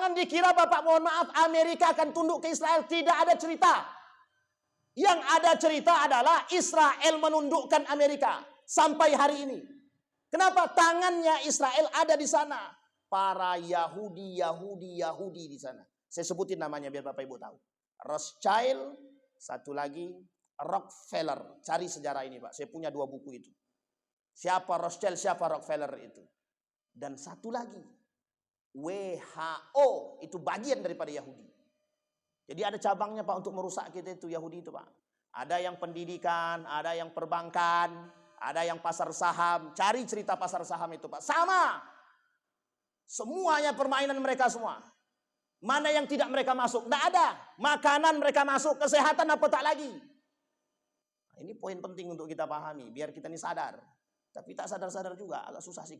Jangan dikira Bapak, mohon maaf, Amerika akan tunduk ke Israel. Tidak ada cerita. Yang ada cerita adalah Israel menundukkan Amerika sampai hari ini. Kenapa? Tangannya Israel ada di sana. Para Yahudi di sana. Saya sebutin namanya biar Bapak Ibu tahu. Rothschild, satu lagi Rockefeller. Cari sejarah ini Pak. Saya punya 2 buku itu. Siapa Rothschild, siapa Rockefeller itu. Dan satu lagi WHO, itu bagian daripada Yahudi. Jadi ada cabangnya Pak untuk merusak kita itu, Yahudi itu Pak. Ada yang pendidikan, ada yang perbankan, ada yang pasar saham. Cari cerita pasar saham itu Pak. Sama. Semuanya permainan mereka semua. Mana yang tidak mereka masuk? Tidak ada. Makanan mereka masuk, kesehatan apa tak lagi. Nah, ini poin penting untuk kita pahami. Biar kita ini sadar. Tapi tak sadar-sadar juga, agak susah sih.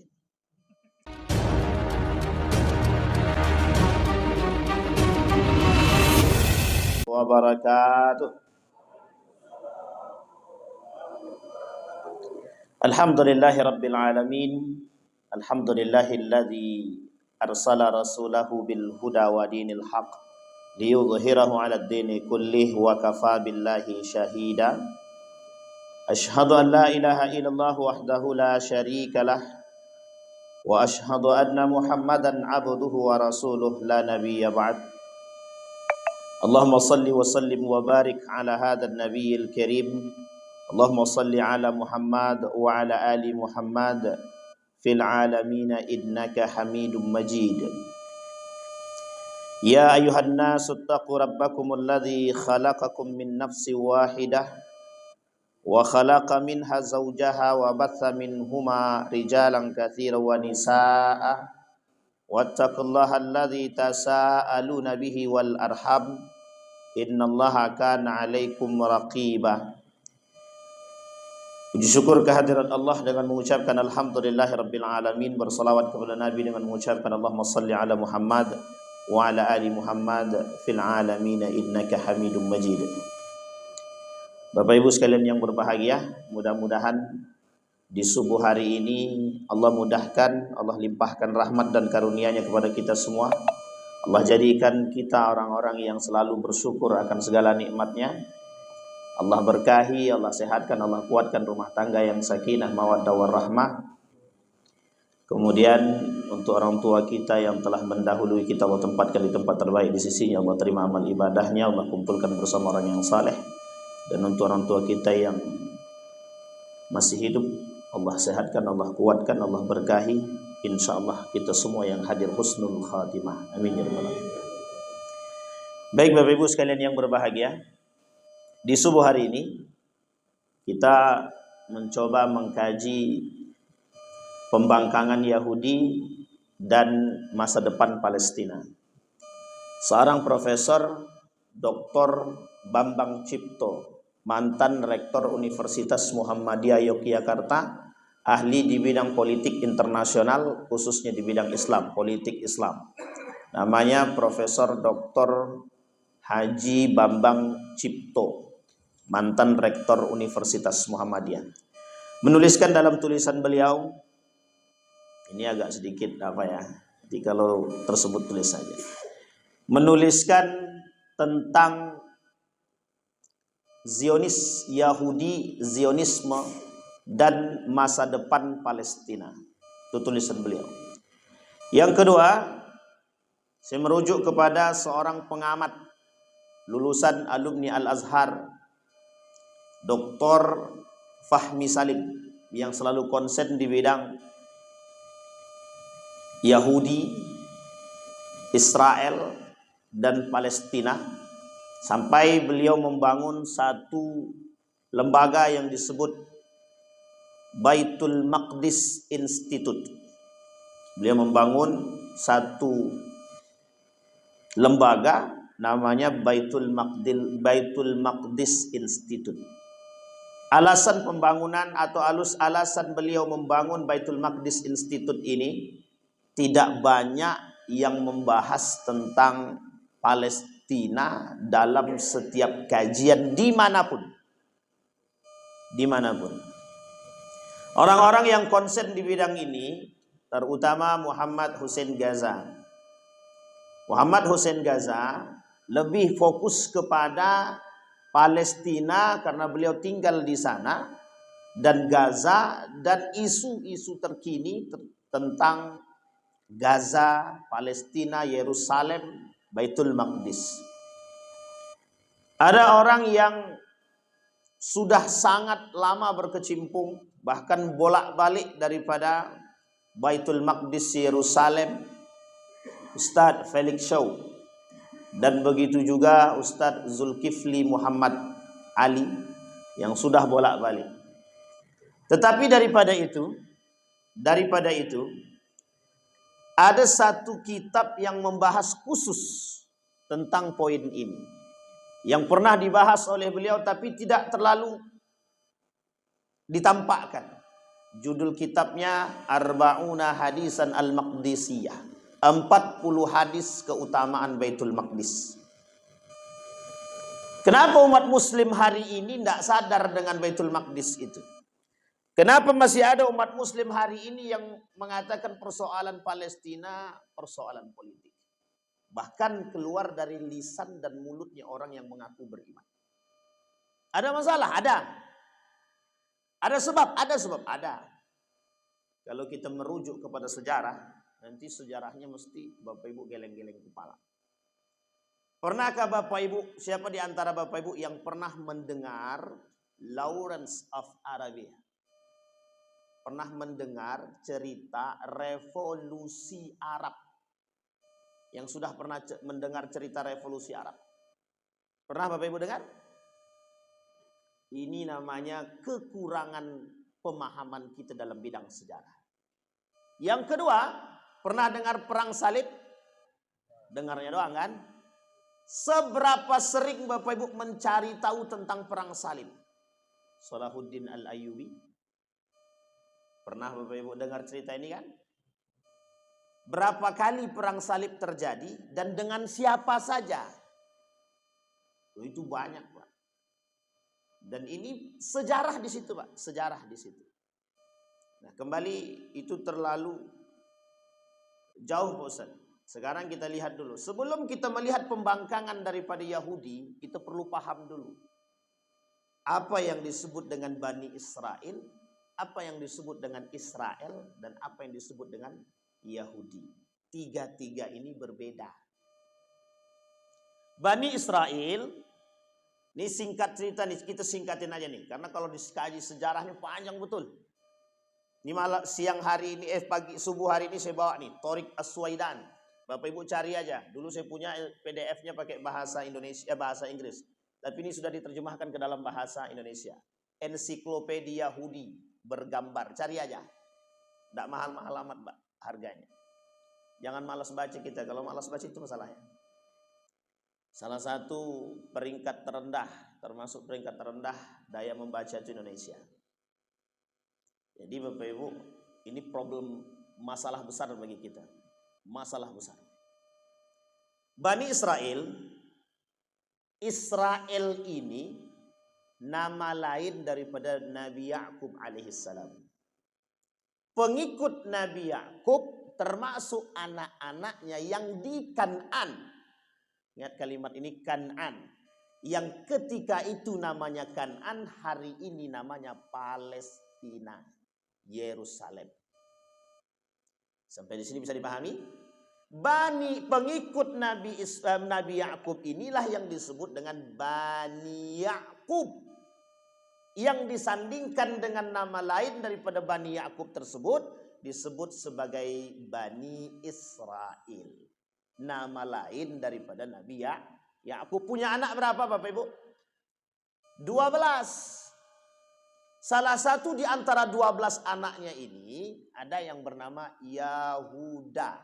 Wabarakatuh. Alhamdulillahi Rabbil Alamin. Alhamdulillahilladzi arsala rasulahu bil huda wa dinil haq liyudhhirahu 'alad dini kullih wa kafa billahi syahida. Asyhadu an la ilaha illallah wahdahu la syarika lah wa asyhadu anna Muhammadan 'abduhu wa rasuluh la nabiyya ba'd. Allahumma salli wa sallim wa barik ala hadzal nabiyil karim. Allahumma salli ala Muhammad wa ala ali Muhammad fil alamin innaka Hamidum Majid. Ya ayuhan nasu taqu rabbakumul ladzi khalaqakum min nafsin wahidah wa khalaqa minha zawjaha wa batha minhuma rijalan katsiran wa nisaa'a wattaqullaha alladzi tasaaluna bihi wal arham innallaha kana 'alaikum raqiba. Puji syukur kehadirat Allah dengan mengucapkan alhamdulillahirabbil alamin, bersalawat kepada Nabi dengan mengucapkan Allahumma shalli ala Muhammad wa ala ali Muhammad fil alamin innaka Hamidum Majid. Bapak Ibu sekalian yang berbahagia, mudah-mudahan di subuh hari ini Allah mudahkan, Allah limpahkan rahmat dan karunia-Nya kepada kita semua. Allah jadikan kita orang-orang yang selalu bersyukur akan segala nikmat-Nya. Allah berkahi, Allah sehatkan, Allah kuatkan rumah tangga yang sakinah, mawaddah warahmah. Kemudian untuk orang tua kita yang telah mendahului kita, Allah tempatkan di tempat terbaik di sisi-Nya. Allah terima amal ibadahnya, Allah kumpulkan bersama orang yang saleh. Dan untuk orang tua kita yang masih hidup, Allah sehatkan, Allah kuatkan, Allah berkahi. InsyaAllah kita semua yang hadir husnul khatimah. Amin ya rabbal alamin. Baik Bapak Ibu sekalian yang berbahagia, di subuh hari ini kita mencoba mengkaji pembangkangan Yahudi dan masa depan Palestina. Seorang Profesor Dr. Bambang Cipto, mantan Rektor Universitas Muhammadiyah Yogyakarta, ahli di bidang politik internasional, khususnya di bidang Islam, politik Islam. Namanya Profesor Dr. Haji Bambang Cipto, mantan Rektor Universitas Muhammadiyah. Menuliskan dalam tulisan beliau, ini agak sedikit jadi kalau tersebut tulis saja. Menuliskan tentang Zionis, Yahudi, Zionisme dan masa depan Palestina. Itu tulisan beliau. Yang kedua, saya merujuk kepada seorang pengamat lulusan alumni Al-Azhar, Dr. Fahmi Salim, yang selalu konsen di bidang Yahudi, Israel, dan Palestina, sampai beliau membangun satu lembaga yang disebut Baitul Maqdis Institute. Beliau membangun satu lembaga namanya Baitul Maqdis Institute. Alasan pembangunan atau alasan beliau membangun Baitul Maqdis Institute ini, tidak banyak yang membahas tentang Palestina dalam setiap kajian dimanapun. Orang-orang yang konsen di bidang ini, terutama Muhammad Hussein Ghazali, Muhammad Hussein Gaza lebih fokus kepada Palestina karena beliau tinggal di sana, dan Gaza dan isu-isu terkini tentang Gaza, Palestina, Yerusalem, Baitul Maqdis. Ada orang yang sudah sangat lama berkecimpung, bahkan bolak-balik daripada Baitul Maqdis, Yerusalem, Ustadz Felix Shaw, dan begitu juga Ustadz Zulkifli Muhammad Ali yang sudah bolak-balik. Tetapi daripada itu ada satu kitab yang membahas khusus tentang poin ini, yang pernah dibahas oleh beliau tapi tidak terlalu ditampakkan. Judul kitabnya Arba'una Hadisan Al-Maqdisiyah, 40 hadis keutamaan Baitul Maqdis. Kenapa umat muslim hari ini tidak sadar dengan Baitul Maqdis itu? Kenapa masih ada umat muslim hari ini yang mengatakan persoalan Palestina persoalan politik? Bahkan keluar dari lisan dan mulutnya orang yang mengaku beriman. Ada masalah? Ada. Ada sebab? Ada sebab? Ada. Kalau kita merujuk kepada sejarah, nanti sejarahnya mesti Bapak Ibu geleng-geleng kepala. Pernahkah Bapak Ibu, siapa di antara Bapak Ibu yang pernah mendengar Lawrence of Arabia? Pernah mendengar cerita revolusi Arab? Yang sudah pernah mendengar cerita revolusi Arab? Pernah Bapak Ibu dengar? Ini namanya kekurangan pemahaman kita dalam bidang sejarah. Yang kedua, pernah dengar perang salib? Dengarnya doang kan? Seberapa sering Bapak Ibu mencari tahu tentang perang salib? Salahuddin Al-Ayyubi. Pernah Bapak Ibu dengar cerita ini kan? Berapa kali perang salib terjadi dan dengan siapa saja? Itu banyak, Pak. Dan ini sejarah di situ, Pak. Sejarah di situ. Nah, kembali itu terlalu jauh, Pak Ustaz. Sekarang kita lihat dulu. Sebelum kita melihat pembangkangan daripada Yahudi, kita perlu paham dulu apa yang disebut dengan Bani Israel, apa yang disebut dengan Israel, dan apa yang disebut dengan Yahudi. Tiga-tiga ini berbeda. Bani Israel, ini singkat cerita nih, kita singkatin aja nih, karena kalau dikaji sejarahnya panjang betul. Ini malam siang hari ini, pagi subuh hari ini saya bawa nih Tariq As-Suwaidan. Bapak Ibu cari aja. Dulu saya punya PDF-nya pakai bahasa Indonesia, bahasa Inggris. Tapi ini sudah diterjemahkan ke dalam bahasa Indonesia. Ensiklopedia Yahudi bergambar, cari aja. Tidak mahal-mahal amat, Mbak, harganya. Jangan malas baca kita. Kalau malas baca itu masalahnya. Salah satu peringkat terendah, termasuk peringkat terendah daya membaca itu Indonesia. Jadi Bapak Ibu, ini problem, masalah besar bagi kita. Masalah besar. Bani Israel, Israel ini nama lain daripada Nabi Ya'qub alaihissalam. Pengikut Nabi Ya'qub termasuk anak-anaknya yang di Kan'an. Ingat kalimat ini, Kan'an. Yang ketika itu namanya Kan'an, hari ini namanya Palestina, Yerusalem. Sampai di sini bisa dipahami? Pengikut Nabi Ya'qub inilah yang disebut dengan Bani Ya'qub. Yang disandingkan dengan nama lain daripada Bani Ya'qub tersebut disebut sebagai Bani Israel. Nama lain daripada Nabi Ya'qub. Punya anak berapa Bapak Ibu? 12. Salah satu di antara 12 anaknya ini ada yang bernama Yahuda.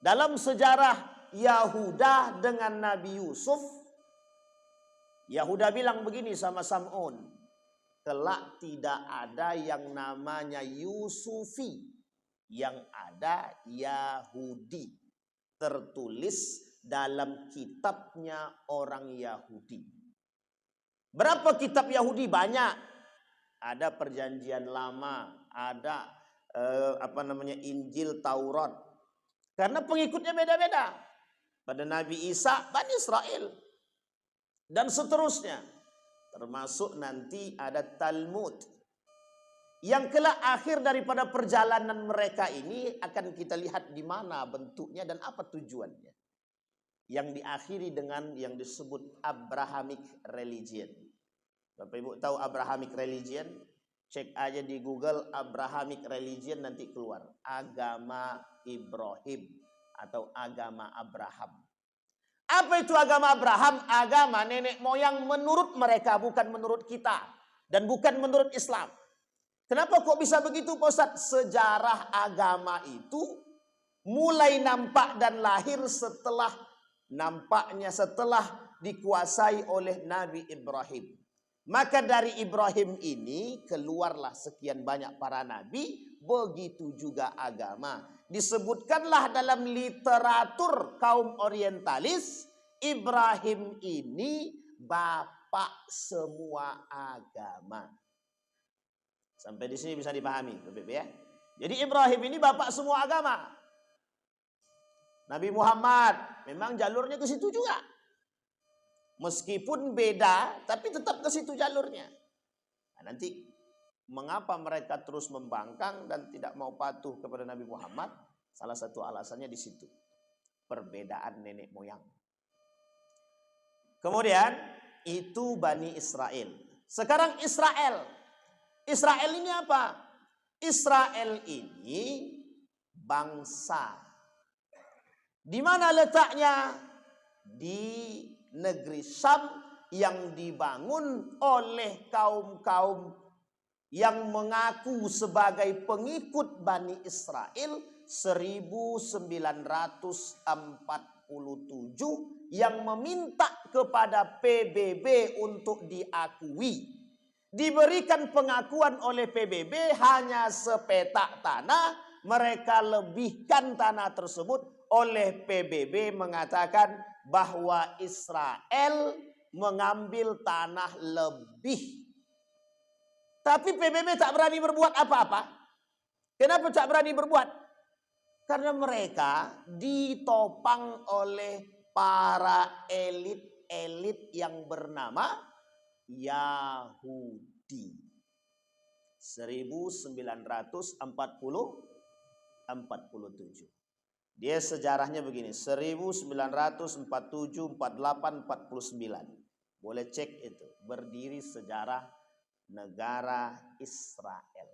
Dalam sejarah Yahuda dengan Nabi Yusuf, Yahuda bilang begini sama Sam'un, kelak tidak ada yang namanya Yusufi, yang ada Yahudi. Tertulis dalam kitabnya orang Yahudi. Berapa kitab Yahudi? Banyak. Ada Perjanjian Lama, ada Injil, Taurat, Karena pengikutnya beda-beda. Pada Nabi Isa, Bani Israel. Dan seterusnya. Termasuk nanti ada Talmud. Yang kelak akhir daripada perjalanan mereka ini akan kita lihat di mana bentuknya dan apa tujuannya. Yang diakhiri dengan yang disebut Abrahamic Religion. Bapak Ibu tahu Abrahamic Religion? Cek aja di Google Abrahamic Religion nanti keluar. Agama Ibrahim atau agama Abraham. Apa itu agama Abraham? Agama nenek moyang menurut mereka, bukan menurut kita. Dan bukan menurut Islam. Kenapa kok bisa begitu Pak Ustadz? Sejarah agama itu mulai nampak dan lahir setelah dikuasai oleh Nabi Ibrahim. Maka dari Ibrahim ini keluarlah sekian banyak para nabi, begitu juga agama. Disebutkanlah dalam literatur kaum orientalis, Ibrahim ini bapak semua agama. Sampai di sini bisa dipahami, Bapak ya. Jadi Ibrahim ini bapak semua agama. Nabi Muhammad memang jalurnya ke situ juga. Meskipun beda, tapi tetap ke situ jalurnya. Nah, nanti mengapa mereka terus membangkang dan tidak mau patuh kepada Nabi Muhammad? Salah satu alasannya di situ. Perbedaan nenek moyang. Kemudian itu Bani Israel. Sekarang Israel. Israel ini apa? Israel ini bangsa. Di mana letaknya? Di negeri Syam yang dibangun oleh kaum-kaum yang mengaku sebagai pengikut Bani Israel 1947 yang meminta kepada PBB untuk diakui. Diberikan pengakuan oleh PBB hanya sepetak tanah, mereka lebihkan tanah tersebut. Oleh PBB mengatakan bahwa Israel mengambil tanah lebih. Tapi PBB tak berani berbuat apa-apa. Kenapa tak berani berbuat? Karena mereka ditopang oleh para elit-elit yang bernama Yahudi. 1947. Dia sejarahnya begini, 1947, 48, 49. Boleh cek itu, berdiri sejarah negara Israel.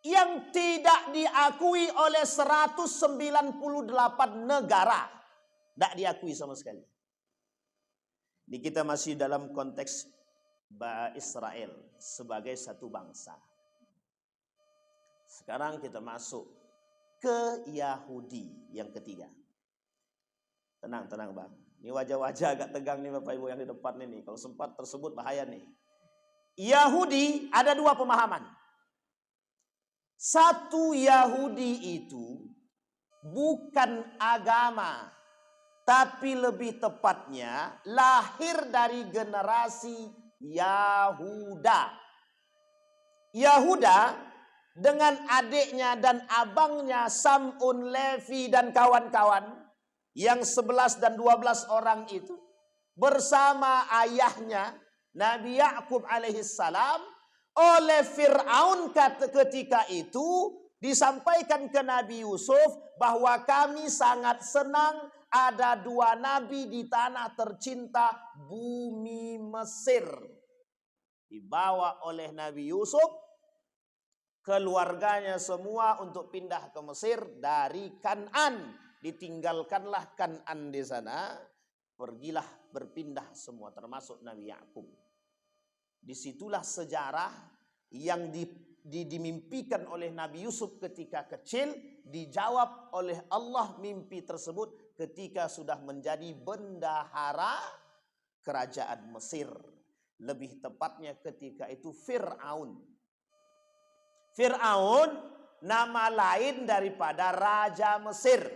Yang tidak diakui oleh 198 negara. Tidak diakui sama sekali. Ini kita masih dalam konteks Israel sebagai satu bangsa. Sekarang kita masuk ke Yahudi yang ketiga. Tenang Bang. Ini wajah-wajah agak tegang nih Bapak Ibu yang di depan ini. Kalau sempat tersebut bahaya nih. Yahudi ada dua pemahaman. Satu, Yahudi itu bukan agama, tapi lebih tepatnya lahir dari generasi Yahuda. Yahuda dengan adiknya dan abangnya Sam'un, Levi dan kawan-kawan yang 11 dan 12 orang itu bersama ayahnya Nabi Ya'qub alaihissalam oleh Fir'aun ketika itu disampaikan ke Nabi Yusuf bahwa kami sangat senang ada dua nabi di tanah tercinta bumi Mesir. Dibawa oleh Nabi Yusuf keluarganya semua untuk pindah ke Mesir dari Kan'an. Ditinggalkanlah Kan'an di sana, pergilah berpindah semua termasuk Nabi Ya'qub. Disitulah sejarah yang dimimpikan oleh Nabi Yusuf ketika kecil, dijawab oleh Allah mimpi tersebut ketika sudah menjadi bendahara kerajaan Mesir. Lebih tepatnya ketika itu Fir'aun. Fir'aun nama lain daripada Raja Mesir.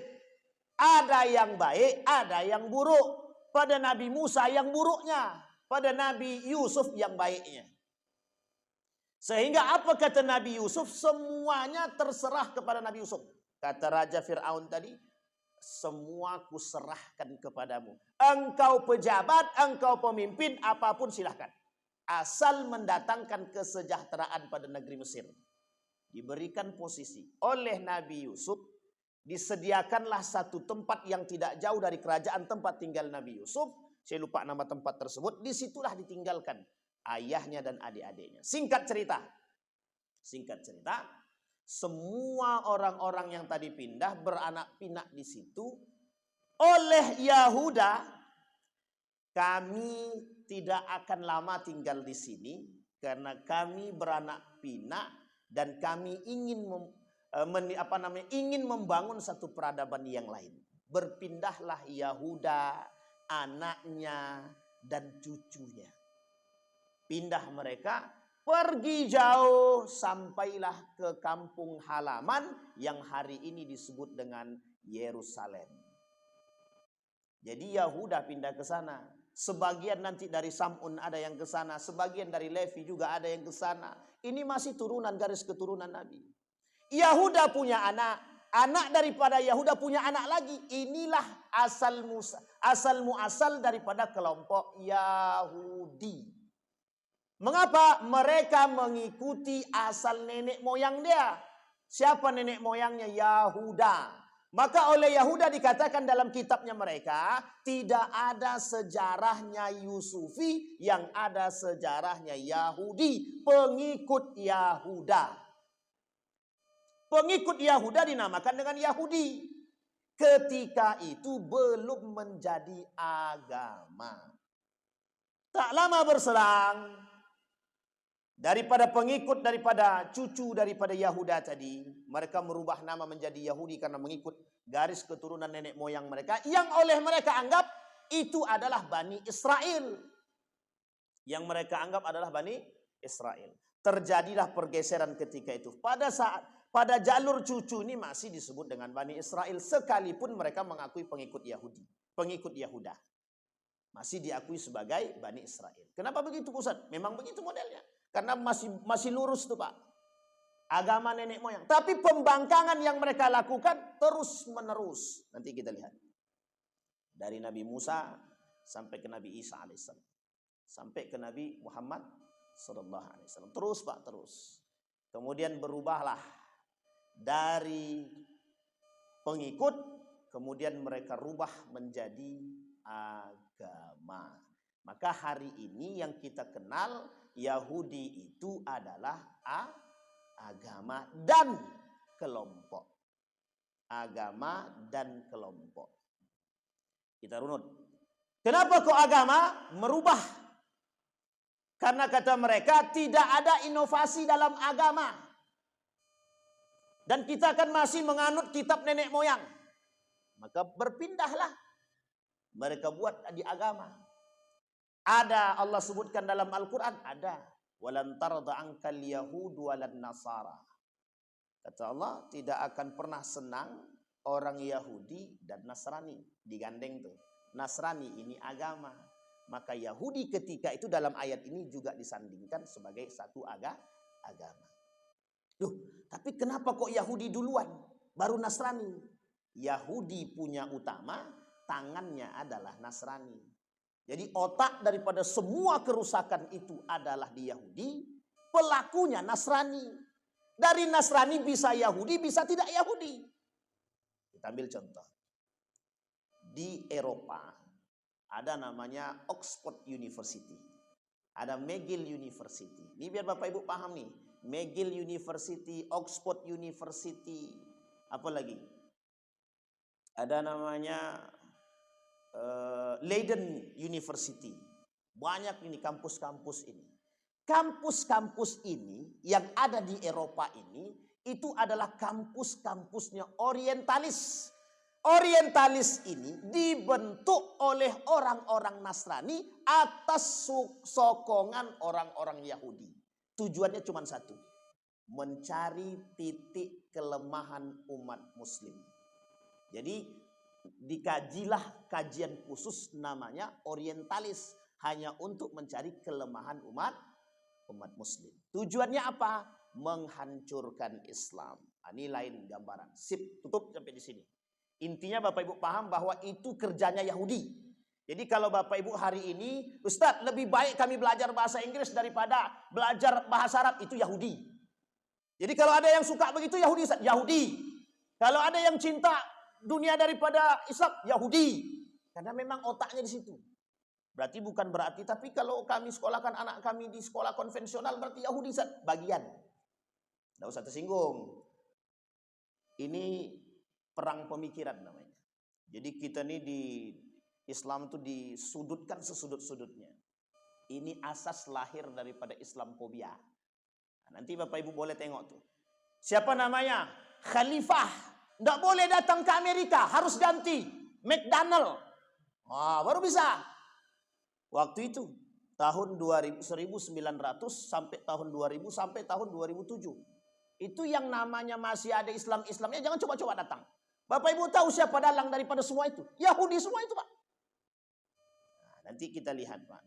Ada yang baik, ada yang buruk. Pada Nabi Musa yang buruknya, pada Nabi Yusuf yang baiknya. Sehingga apa kata Nabi Yusuf? Semuanya terserah kepada Nabi Yusuf. Kata Raja Fir'aun tadi, semua kuserahkan kepadamu. Engkau pejabat, engkau pemimpin, apapun silahkan. Asal mendatangkan kesejahteraan pada negeri Mesir. Diberikan posisi oleh Nabi Yusuf, disediakanlah satu tempat yang tidak jauh dari kerajaan tempat tinggal Nabi Yusuf. Saya lupa nama tempat tersebut. Disitulah ditinggalkan ayahnya dan adik-adiknya. Singkat cerita, semua orang-orang yang tadi pindah beranak pinak di situ. Oleh Yahuda, kami tidak akan lama tinggal di sini karena kami beranak pinak dan kami ingin ingin membangun satu peradaban yang lain. Berpindahlah Yahuda, anaknya dan cucunya. Pindah mereka, pergi jauh, sampailah ke kampung halaman yang hari ini disebut dengan Yerusalem. Jadi Yahuda pindah ke sana. Sebagian nanti dari Sam'un ada yang ke sana, sebagian dari Levi juga ada yang ke sana. Ini masih turunan, garis keturunan Nabi. Yahuda punya anak, anak daripada Yahuda punya anak lagi. Inilah asal muasal daripada kelompok Yahudi. Mengapa? Mereka mengikuti asal nenek moyang dia. Siapa nenek moyangnya? Yahuda. Maka oleh Yahuda dikatakan dalam kitabnya mereka, tidak ada sejarahnya Yusufi, yang ada sejarahnya Yahudi, pengikut Yahuda. Pengikut Yahuda dinamakan dengan Yahudi. Ketika itu belum menjadi agama. Tak lama berselang, daripada pengikut, daripada cucu daripada Yahuda tadi, mereka merubah nama menjadi Yahudi karena mengikut garis keturunan nenek moyang mereka, yang oleh mereka anggap itu adalah Bani Israel. Yang mereka anggap adalah Bani Israel. Terjadilah pergeseran ketika itu. Pada jalur cucu ini masih disebut dengan Bani Israel, sekalipun mereka mengakui pengikut Yahudi, pengikut Yahuda. Masih diakui sebagai Bani Israel. Kenapa begitu, Ustaz? Memang begitu modelnya. Karena masih lurus tuh, Pak. Agama nenek moyang. Tapi pembangkangan yang mereka lakukan terus menerus. Nanti kita lihat. Dari Nabi Musa sampai ke Nabi Isa alaihissalam. Sampai ke Nabi Muhammad sallallahu alaihi wasallam. Terus, Pak, terus. Kemudian berubahlah dari pengikut, kemudian mereka rubah menjadi agama. Maka hari ini yang kita kenal Yahudi itu adalah agama dan kelompok. Agama dan kelompok. Kita runut. Kenapa kok agama merubah? Karena kata mereka tidak ada inovasi dalam agama. Dan kita akan masih menganut kitab nenek moyang. Maka berpindahlah. Mereka buat di agama. Ada, Allah sebutkan dalam Al-Quran, ada. Walan tarda ankal yahudu walan nasara. Kata Allah, tidak akan pernah senang orang Yahudi dan Nasrani. Digandeng tuh. Nasrani ini agama. Maka Yahudi ketika itu dalam ayat ini juga disandingkan sebagai satu agama. Loh, tapi kenapa kok Yahudi duluan, baru Nasrani? Yahudi punya utama, tangannya adalah Nasrani. Jadi otak daripada semua kerusakan itu adalah di Yahudi, pelakunya Nasrani. Dari Nasrani bisa Yahudi, bisa tidak Yahudi. Kita ambil contoh. Di Eropa ada namanya Oxford University. Ada McGill University. Ini biar Bapak Ibu paham nih. McGill University, Oxford University, apa lagi? Ada namanya Leiden University. Banyak ini kampus-kampus ini. Kampus-kampus ini yang ada di Eropa ini, itu adalah kampus-kampusnya orientalis. Orientalis ini dibentuk oleh orang-orang Nasrani atas sokongan orang-orang Yahudi. Tujuannya cuma satu. Mencari titik kelemahan umat muslim. Jadi dikajilah kajian khusus namanya orientalis. Hanya untuk mencari kelemahan umat muslim. Tujuannya apa? Menghancurkan Islam. Ini lain gambaran. Sip, tutup sampai di sini. Intinya Bapak Ibu paham bahwa itu kerjanya Yahudi. Jadi kalau Bapak Ibu hari ini, Ustadz lebih baik kami belajar bahasa Inggris daripada belajar bahasa Arab, itu Yahudi. Jadi kalau ada yang suka begitu Yahudi, Yahudi. Kalau ada yang cinta dunia daripada Islam, Yahudi. Karena memang otaknya di situ. Berarti bukan berarti, tapi kalau kami sekolahkan anak kami di sekolah konvensional berarti Yahudi, bagian. Tidak usah tersinggung. Ini perang pemikiran namanya. Jadi kita ini di Islam itu disudutkan sesudut-sudutnya. Ini asas lahir daripada Islamophobia. Nah, nanti Bapak Ibu boleh tengok tuh. Siapa namanya? Khalifah. Tidak boleh datang ke Amerika, harus ganti McDonald. Baru bisa. Waktu itu tahun 1900 sampai tahun 2000 sampai tahun 2007. Itu yang namanya masih ada Islamnya, jangan coba-coba datang. Bapak Ibu tahu siapa dalang daripada semua itu? Yahudi semua itu, Pak. Nah, nanti kita lihat, Pak.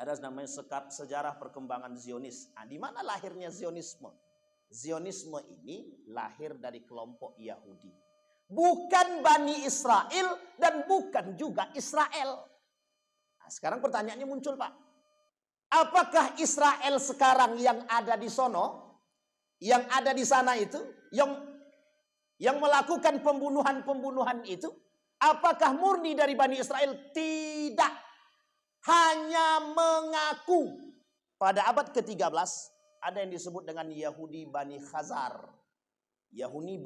Ada namanya sejarah perkembangan Zionis. Nah, di mana lahirnya Zionisme? Zionisme ini lahir dari kelompok Yahudi. Bukan Bani Israel dan bukan juga Israel. Nah, sekarang pertanyaannya muncul, Pak. Apakah Israel sekarang yang ada di sono, yang ada di sana itu, yang melakukan pembunuhan itu, apakah murni dari Bani Israel? Tidak. Hanya mengaku. Pada abad ke-13 ada yang disebut dengan Yahudi Bani Khazar. Yahudi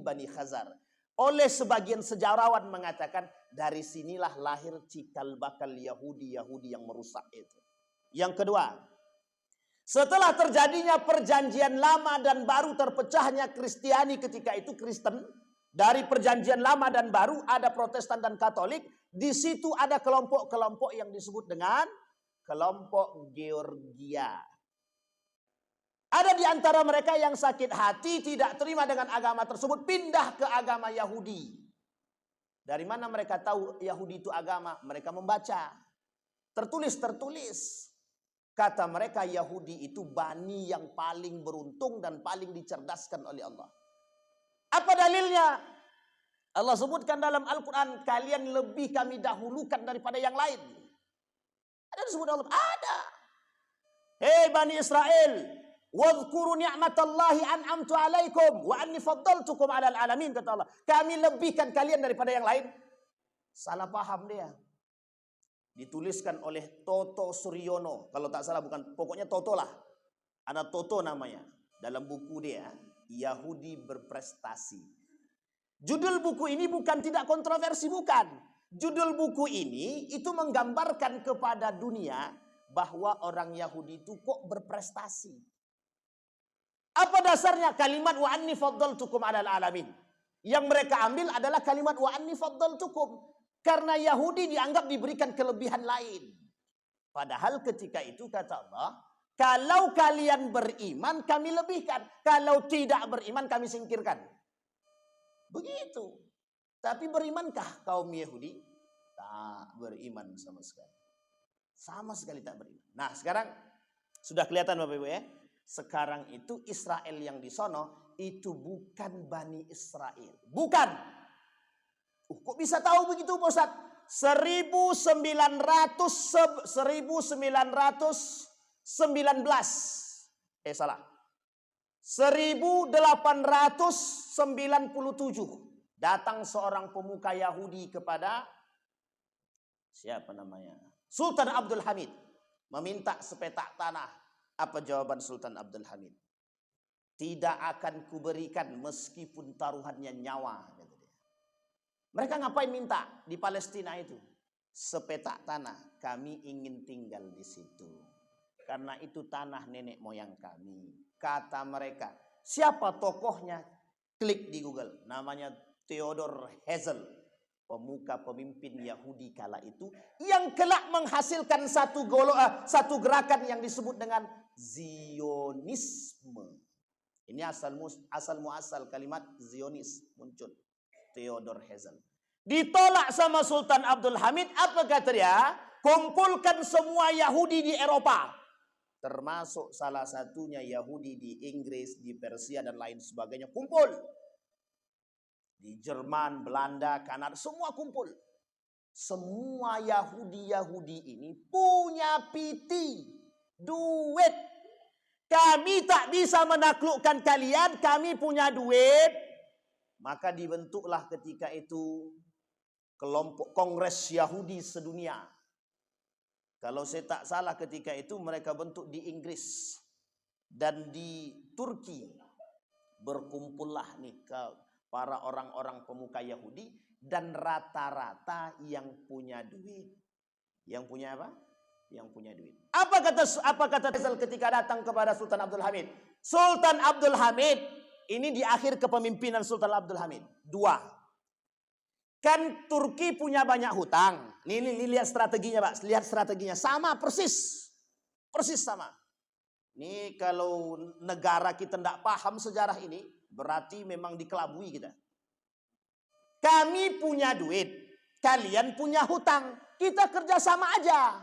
Bani Khazar. Oleh sebagian sejarawan mengatakan dari sinilah lahir cikal bakal Yahudi yang merusak itu. Yang kedua, setelah terjadinya perjanjian lama dan baru, terpecahnya Kristiani ketika itu, Kristen. Dari perjanjian lama dan baru ada Protestan dan Katolik. Di situ ada kelompok-kelompok yang disebut dengan kelompok Georgia. Ada di antara mereka yang sakit hati, tidak terima dengan agama tersebut, pindah ke agama Yahudi. Dari mana mereka tahu Yahudi itu agama? Mereka membaca. Tertulis. Kata mereka Yahudi itu bani yang paling beruntung dan paling dicerdaskan oleh Allah. Apa dalilnya? Allah sebutkan dalam Al-Quran, kalian lebih kami dahulukan daripada yang lain. Ada disebut Allah? Ada. Hei Bani Israel, wadhkuru ni'matallahi an'amtu alaikum wa anni faddaltukum 'alal alamin, kata Allah. Kami lebihkan kalian daripada yang lain. Salah paham dia. Dituliskan oleh Toto Suryono, kalau tak salah, bukan, pokoknya Toto lah. Ada Toto namanya. Dalam buku dia, Yahudi Berprestasi. Judul buku ini bukan tidak kontroversi, bukan. Judul buku ini itu menggambarkan kepada dunia bahwa orang Yahudi itu kok berprestasi. Apa dasarnya? Kalimat wa anni faddaltukum 'alal alamin. Yang mereka ambil adalah kalimat wa anni faddaltukum. Karena Yahudi dianggap diberikan kelebihan lain. Padahal ketika itu kata Allah, kalau kalian beriman kami lebihkan. Kalau tidak beriman kami singkirkan. Begitu. Tapi berimankah kaum Yahudi? Tak beriman sama sekali. Sama sekali tak beriman. Nah sekarang sudah kelihatan Bapak Ibu ya. Sekarang itu Israel yang di sono itu bukan Bani Israel. Bukan. Kok bisa tahu begitu Pak Ustaz? 1919. Salah. 1897 datang seorang pemuka Yahudi kepada siapa namanya? Sultan Abdul Hamid, meminta sepetak tanah. Apa jawaban Sultan Abdul Hamid? Tidak akan kuberikan meskipun taruhannya nyawa. Mereka ngapain minta di Palestina itu? Sepetak tanah. Kami ingin tinggal di situ. Karena itu tanah nenek moyang kami. Kata mereka. Siapa tokohnya? Klik di Google. Namanya Theodor Herzl. Pemuka pemimpin Yahudi kala itu. Yang kelak menghasilkan satu gerakan yang disebut dengan Zionisme. Ini asal muasal kalimat Zionis muncul. Theodor Herzl. Ditolak sama Sultan Abdul Hamid. Apa kata dia? Kumpulkan semua Yahudi di Eropa. Termasuk salah satunya Yahudi di Inggris, di Persia dan lain sebagainya. Kumpul. Di Jerman, Belanda, Kanada, semua kumpul. Semua Yahudi ini punya piti, duit. Kami tak bisa menaklukkan kalian, kami punya duit. Maka dibentuklah ketika itu kelompok Kongres Yahudi sedunia. Kalau saya tak salah ketika itu mereka bentuk di Inggris dan di Turki. Berkumpullah nih ke para orang-orang pemuka Yahudi dan rata-rata yang punya duit. Yang punya apa? Yang punya duit. Apa kata Faisal ketika datang kepada Sultan Abdul Hamid? Sultan Abdul Hamid, ini di akhir kepemimpinan Sultan Abdul Hamid. 2. Kan Turki punya banyak hutang. Ini lihat strateginya, Pak. Lihat strateginya. Sama persis. Persis sama. Ini kalau negara kita tidak paham sejarah ini, berarti memang dikelabui kita. Kami punya duit, kalian punya hutang. Kita kerjasama aja.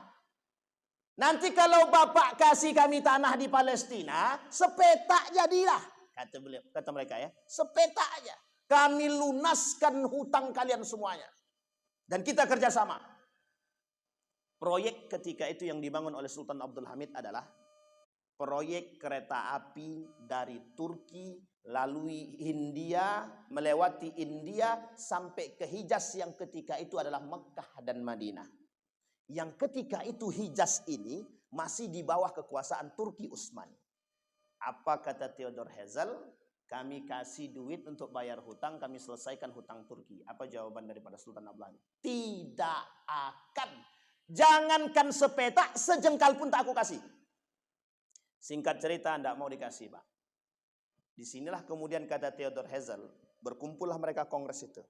Nanti kalau Bapak kasih kami tanah di Palestina, sepetak jadilah. Kata mereka ya, sepetak aja. Kami lunaskan hutang kalian semuanya. Dan kita kerjasama. Proyek ketika itu yang dibangun oleh Sultan Abdul Hamid adalah proyek kereta api dari Turki lalui India, melewati India sampai ke Hijaz yang ketika itu adalah Mekah dan Madinah. Yang ketika itu Hijaz ini masih di bawah kekuasaan Turki Utsmani. Apa kata Theodor Herzl? Kami kasih duit untuk bayar hutang, kami selesaikan hutang Turki. Apa jawaban daripada Sultan Abdul Hamid? Tidak akan. Jangankan sepetak, sejengkal pun tak aku kasih. Singkat cerita, tidak mau dikasih, Pak. Disinilah kemudian kata Theodor Herzl, berkumpullah mereka kongres itu.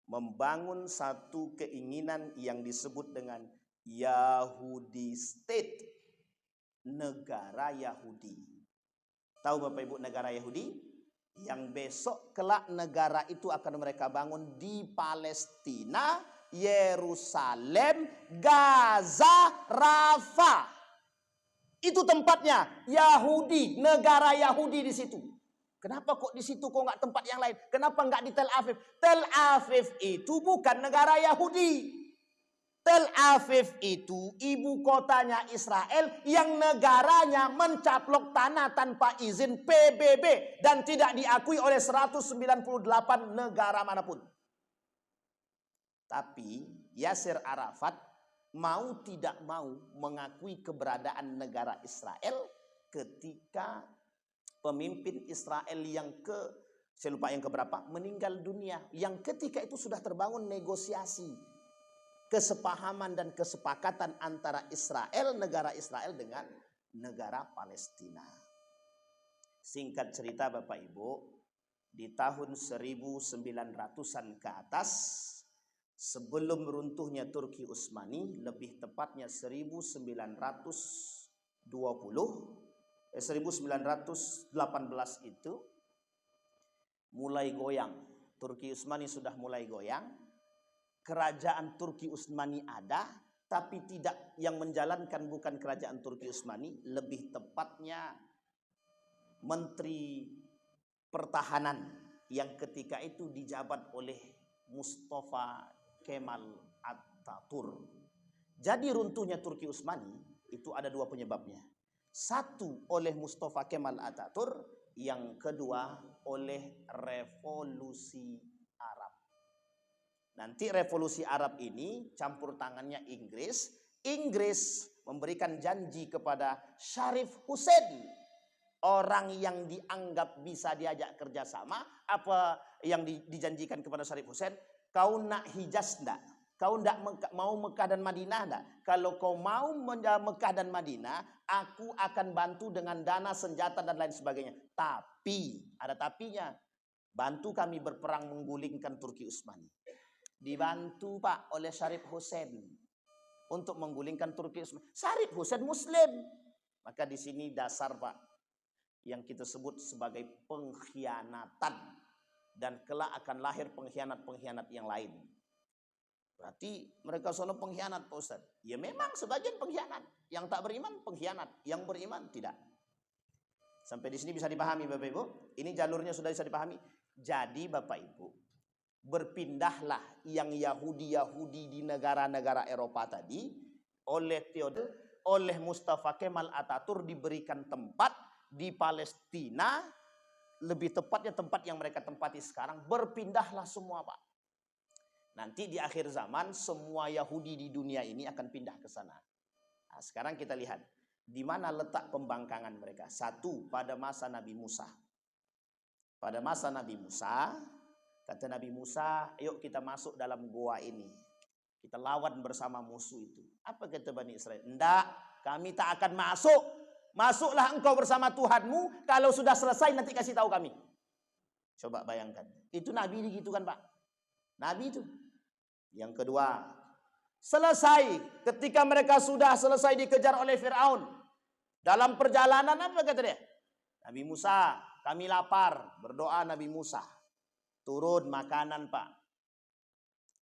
Membangun satu keinginan yang disebut dengan Yahudi State. Negara Yahudi. Tahu Bapak Ibu negara Yahudi? Yang besok kelak negara itu akan mereka bangun di Palestina, Yerusalem, Gaza, Rafah. Itu tempatnya Yahudi, negara Yahudi di situ. Kenapa kok di situ kok nggak tempat yang lain? Kenapa nggak di Tel Aviv? Tel Aviv itu bukan negara Yahudi. Tel Aviv itu ibu kotanya Israel yang negaranya mencaplok tanah tanpa izin PBB dan tidak diakui oleh 198 negara manapun. Tapi Yasser Arafat mau tidak mau mengakui keberadaan negara Israel ketika pemimpin Israel yang saya lupa yang keberapa meninggal dunia. Yang ketika itu sudah terbangun negosiasi, kesepahaman dan kesepakatan antara Israel, negara Israel dengan negara Palestina. Singkat cerita Bapak Ibu, di tahun 1900-an ke atas, sebelum runtuhnya Turki Utsmani, lebih tepatnya 1918 itu mulai goyang. Turki Utsmani sudah mulai goyang. Kerajaan Turki Utsmani ada, tapi tidak yang menjalankan bukan kerajaan Turki Utsmani, lebih tepatnya Menteri Pertahanan yang ketika itu dijabat oleh Mustafa Kemal Atatürk. Jadi runtuhnya Turki Utsmani itu ada 2 penyebabnya. Satu oleh Mustafa Kemal Atatürk, yang kedua oleh revolusi Arab. Nanti revolusi Arab ini campur tangannya Inggris. Inggris memberikan janji kepada Sharif Hussein, orang yang dianggap bisa diajak kerjasama. Apa yang dijanjikan kepada Sharif Hussein? Kau nak Hijaz enggak? Kau enggak mau Mekah dan Madinah enggak? Kalau kau mau Mekah dan Madinah, aku akan bantu dengan dana, senjata dan lain sebagainya. Tapi, ada tapinya. Bantu kami berperang menggulingkan Turki Utsmani. Dibantu Pak oleh Sharif Hussein untuk menggulingkan Turki Utsmani. Sharif Hussein Muslim. Maka di sini dasar Pak yang kita sebut sebagai pengkhianatan, dan kelak akan lahir pengkhianat-pengkhianat yang lain. Berarti mereka selalu pengkhianat Pak Ustaz. Ya memang sebagian pengkhianat. Yang tak beriman pengkhianat, yang beriman tidak. Sampai di sini bisa dipahami Bapak Ibu? Ini jalurnya sudah bisa dipahami. Jadi Bapak Ibu, berpindahlah yang Yahudi-Yahudi di negara-negara Eropa tadi oleh Mustafa Kemal Atatürk, diberikan tempat di Palestina, lebih tepatnya tempat yang mereka tempati sekarang. Berpindahlah semua, Pak. Nanti di akhir zaman semua Yahudi di dunia ini akan pindah ke sana. Nah, sekarang kita lihat di mana letak pembangkangan mereka. Satu, pada masa Nabi Musa. Pada masa Nabi Musa, kata Nabi Musa, "Yuk kita masuk dalam goa ini. Kita lawan bersama musuh itu." Apa kata Bani Israel? "Enggak, kami tak akan masuk. Masuklah engkau bersama Tuhanmu. Kalau sudah selesai nanti kasih tahu kami." Coba bayangkan. Itu Nabi gitu kan, Pak? Nabi itu. Yang kedua, selesai ketika mereka sudah selesai dikejar oleh Firaun. Dalam perjalanan apa kata dia? Nabi Musa, "Kami lapar." Berdoa Nabi Musa. Turun makanan, Pak.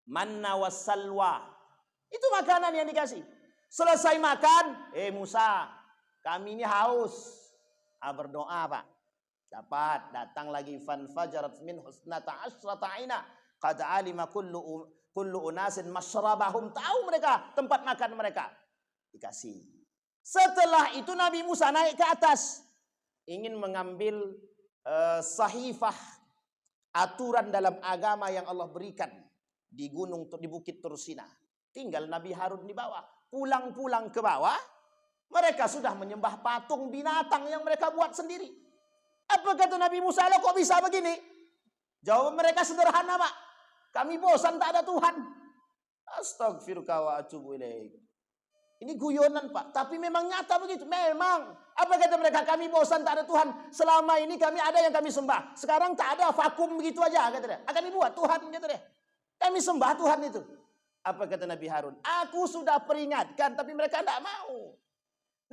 Manna wassalwa. Itu makanan yang dikasih. Selesai makan, Musa, kami ini haus. Berdoa, Pak. Dapat, datang lagi, fanfajarat min husnata asyrata aina qad alima kullu unasin masyrabahum. Tahu mereka tempat makan mereka. Dikasih. Setelah itu Nabi Musa naik ke atas, ingin mengambil sahifah aturan dalam agama yang Allah berikan di bukit Tursina. Tinggal Nabi Harun di bawah. Pulang-pulang ke bawah, mereka sudah menyembah patung binatang yang mereka buat sendiri. Apa kata Nabi Musa? "Lo kok bisa begini?" Jawaban mereka sederhana, Pak. "Kami bosan tak ada Tuhan." Astagfirullah wa atubu ilaik. Ini guyonan, Pak. Tapi memang nyata begitu. Memang. Apa kata mereka? "Kami bosan tak ada Tuhan. Selama ini kami ada yang kami sembah. Sekarang tak ada, vakum begitu aja." Kata dia. Akan dibuat Tuhan, kata dia. Kami sembah Tuhan itu. Apa kata Nabi Harun? "Aku sudah peringatkan, tapi mereka tidak mau."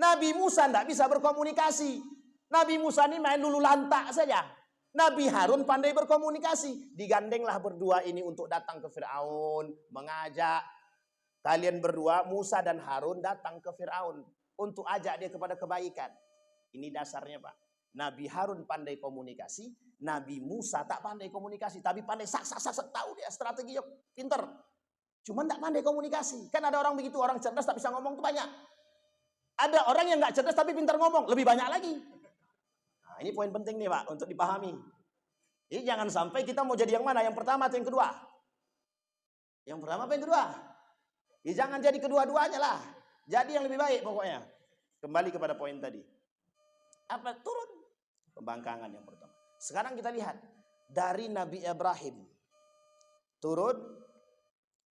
Nabi Musa tidak bisa berkomunikasi. Nabi Musa ini main lulu lantak saja. Nabi Harun pandai berkomunikasi. Digandenglah berdua ini untuk datang ke Firaun, mengajak. Kalian berdua, Musa dan Harun, datang ke Firaun untuk ajak dia kepada kebaikan. Ini dasarnya, Pak. Nabi Harun pandai komunikasi, Nabi Musa tak pandai komunikasi, tapi pandai sak tahu dia strateginya pinter. Cuma tak pandai komunikasi. Kan ada orang begitu, orang cerdas tak bisa ngomong tuh banyak. Ada orang yang nggak cerdas tapi pintar ngomong, lebih banyak lagi. Nah, ini poin penting nih, Pak, untuk dipahami. Jadi jangan sampai kita mau jadi yang mana, yang pertama atau yang kedua? Yang pertama apa yang kedua? Ya, jangan jadi kedua-duanya lah. Jadi yang lebih baik pokoknya. Kembali kepada poin tadi. Apa? Turun. Pembangkangan yang pertama. Sekarang kita lihat. Dari Nabi Ibrahim. Turun.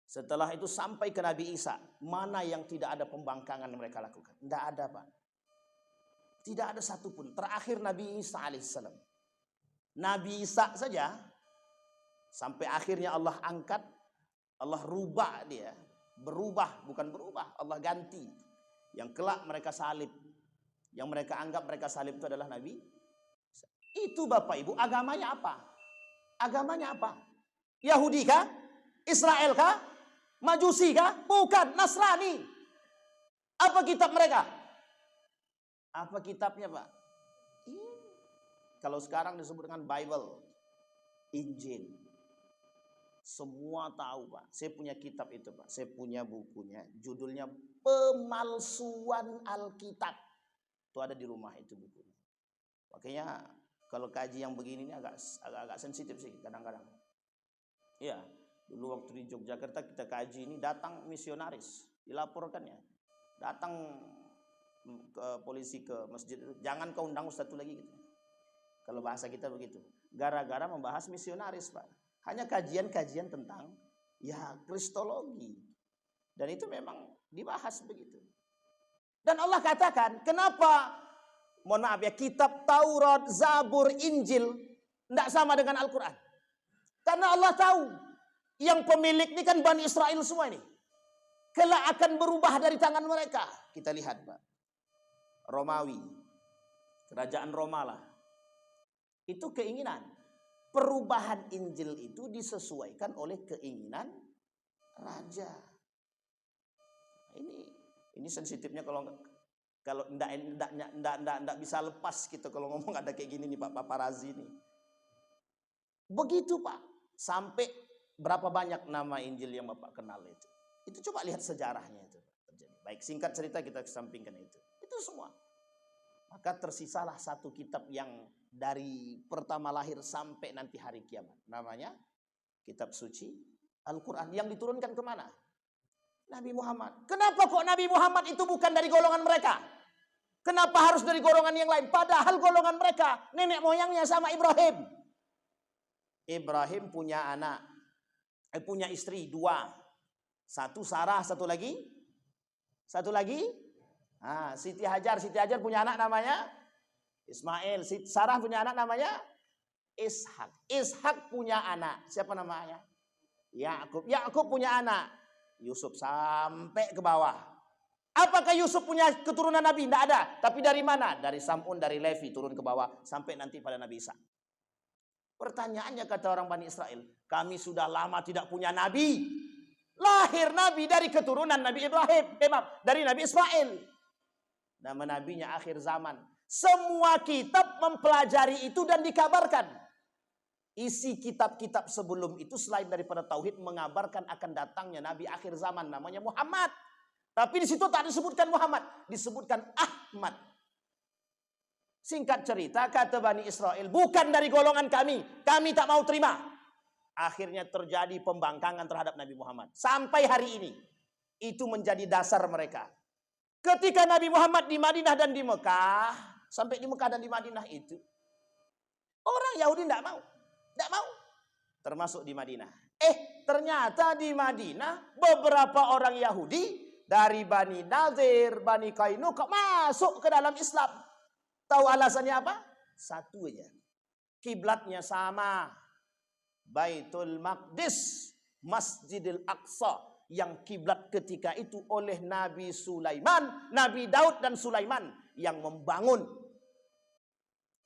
Setelah itu sampai ke Nabi Isa. Mana yang tidak ada pembangkangan yang mereka lakukan? Tidak ada, Pak. Tidak ada satupun. Terakhir Nabi Isa alaihissalam. Nabi Isa saja. Sampai akhirnya Allah angkat. Allah rubah dia. Berubah, bukan berubah. Allah ganti. Yang kelak mereka salib. Yang mereka anggap mereka salib itu adalah Nabi. Itu Bapak Ibu, agamanya apa? Agamanya apa? Yahudi kah? Israel kah? Majusi kah? Bukan, Nasrani. Apa kitab mereka? Apa kitabnya, Pak? Kalau sekarang disebut dengan Bible, Injil. Semua tahu, Pak. Saya punya kitab itu, Pak. Saya punya bukunya. Judulnya Pemalsuan Alkitab. Itu ada di rumah itu bukunya. Makanya kalau kaji yang begini ini agak sensitif sih kadang-kadang. Iya, dulu waktu di Yogyakarta kita kaji ini, datang misionaris, dilaporkannya. Datang ke polisi ke masjid itu, "Jangan kau undang ustaz itu lagi," gitu. Kalau bahasa kita begitu. Gara-gara membahas misionaris, Pak. Hanya kajian-kajian tentang kristologi. Dan itu memang dibahas begitu. Dan Allah katakan, kenapa, mohon maaf ya, kitab Taurat, Zabur, Injil tidak sama dengan Al-Quran? Karena Allah tahu, yang pemilik ini kan Bani Israel semua ini. Kelak akan berubah dari tangan mereka. Kita lihat, Pak. Romawi. Kerajaan Roma lah. Itu keinginan. Perubahan Injil itu disesuaikan oleh keinginan raja. Ini sensitifnya kalau enggak bisa lepas gitu kalau ngomong ada kayak gini nih Pak Paparazi nih. Begitu, Pak. Sampai Berapa banyak nama Injil yang Bapak kenal itu? Itu coba lihat sejarahnya itu terjadi. Baik, singkat cerita kita kesampingkan itu. Itu semua. Maka tersisalah satu kitab yang dari pertama lahir sampai nanti hari kiamat. Namanya kitab suci Al-Quran. Yang diturunkan kemana? Nabi Muhammad. Kenapa kok Nabi Muhammad itu bukan dari golongan mereka? Kenapa harus dari golongan yang lain? Padahal golongan mereka nenek moyangnya sama Ibrahim. Ibrahim punya anak, punya istri 2. Satu Sarah, satu lagi. Siti Hajar. Siti Hajar punya anak namanya Ismail. Sarah punya anak namanya Ishak. Ishak punya anak. Siapa namanya? Yakub. Yakub punya anak Yusuf sampai ke bawah. Apakah Yusuf punya keturunan Nabi? Tidak ada. Tapi dari mana? Dari Sam'un, dari Levi turun ke bawah sampai nanti pada Nabi Isa. Pertanyaannya kata orang Bani Israel, kami sudah lama tidak punya Nabi. Lahir Nabi dari keturunan Nabi Ibrahim, dari Nabi Ismail. Nama nabinya akhir zaman. Semua kitab mempelajari itu dan dikabarkan. Isi kitab-kitab sebelum itu selain daripada tauhid mengabarkan akan datangnya Nabi akhir zaman namanya Muhammad. Tapi di situ tak disebutkan Muhammad, disebutkan Ahmad. Singkat cerita kata Bani Israel, bukan dari golongan kami tak mau terima. Akhirnya terjadi pembangkangan terhadap Nabi Muhammad. Sampai hari ini. Itu menjadi dasar mereka. Ketika Nabi Muhammad di Madinah dan di Mekah. Sampai di Mekah dan di Madinah itu. Orang Yahudi tidak mau. Tidak mau. Termasuk di Madinah. Ternyata di Madinah. Beberapa orang Yahudi. Dari Bani Nadir, Bani Qainuqa masuk ke dalam Islam. Tahu alasannya apa? Satu aja. Kiblatnya sama. Baitul Maqdis, Masjidil Aqsa, yang kiblat ketika itu oleh Nabi Sulaiman, Nabi Daud dan Sulaiman yang membangun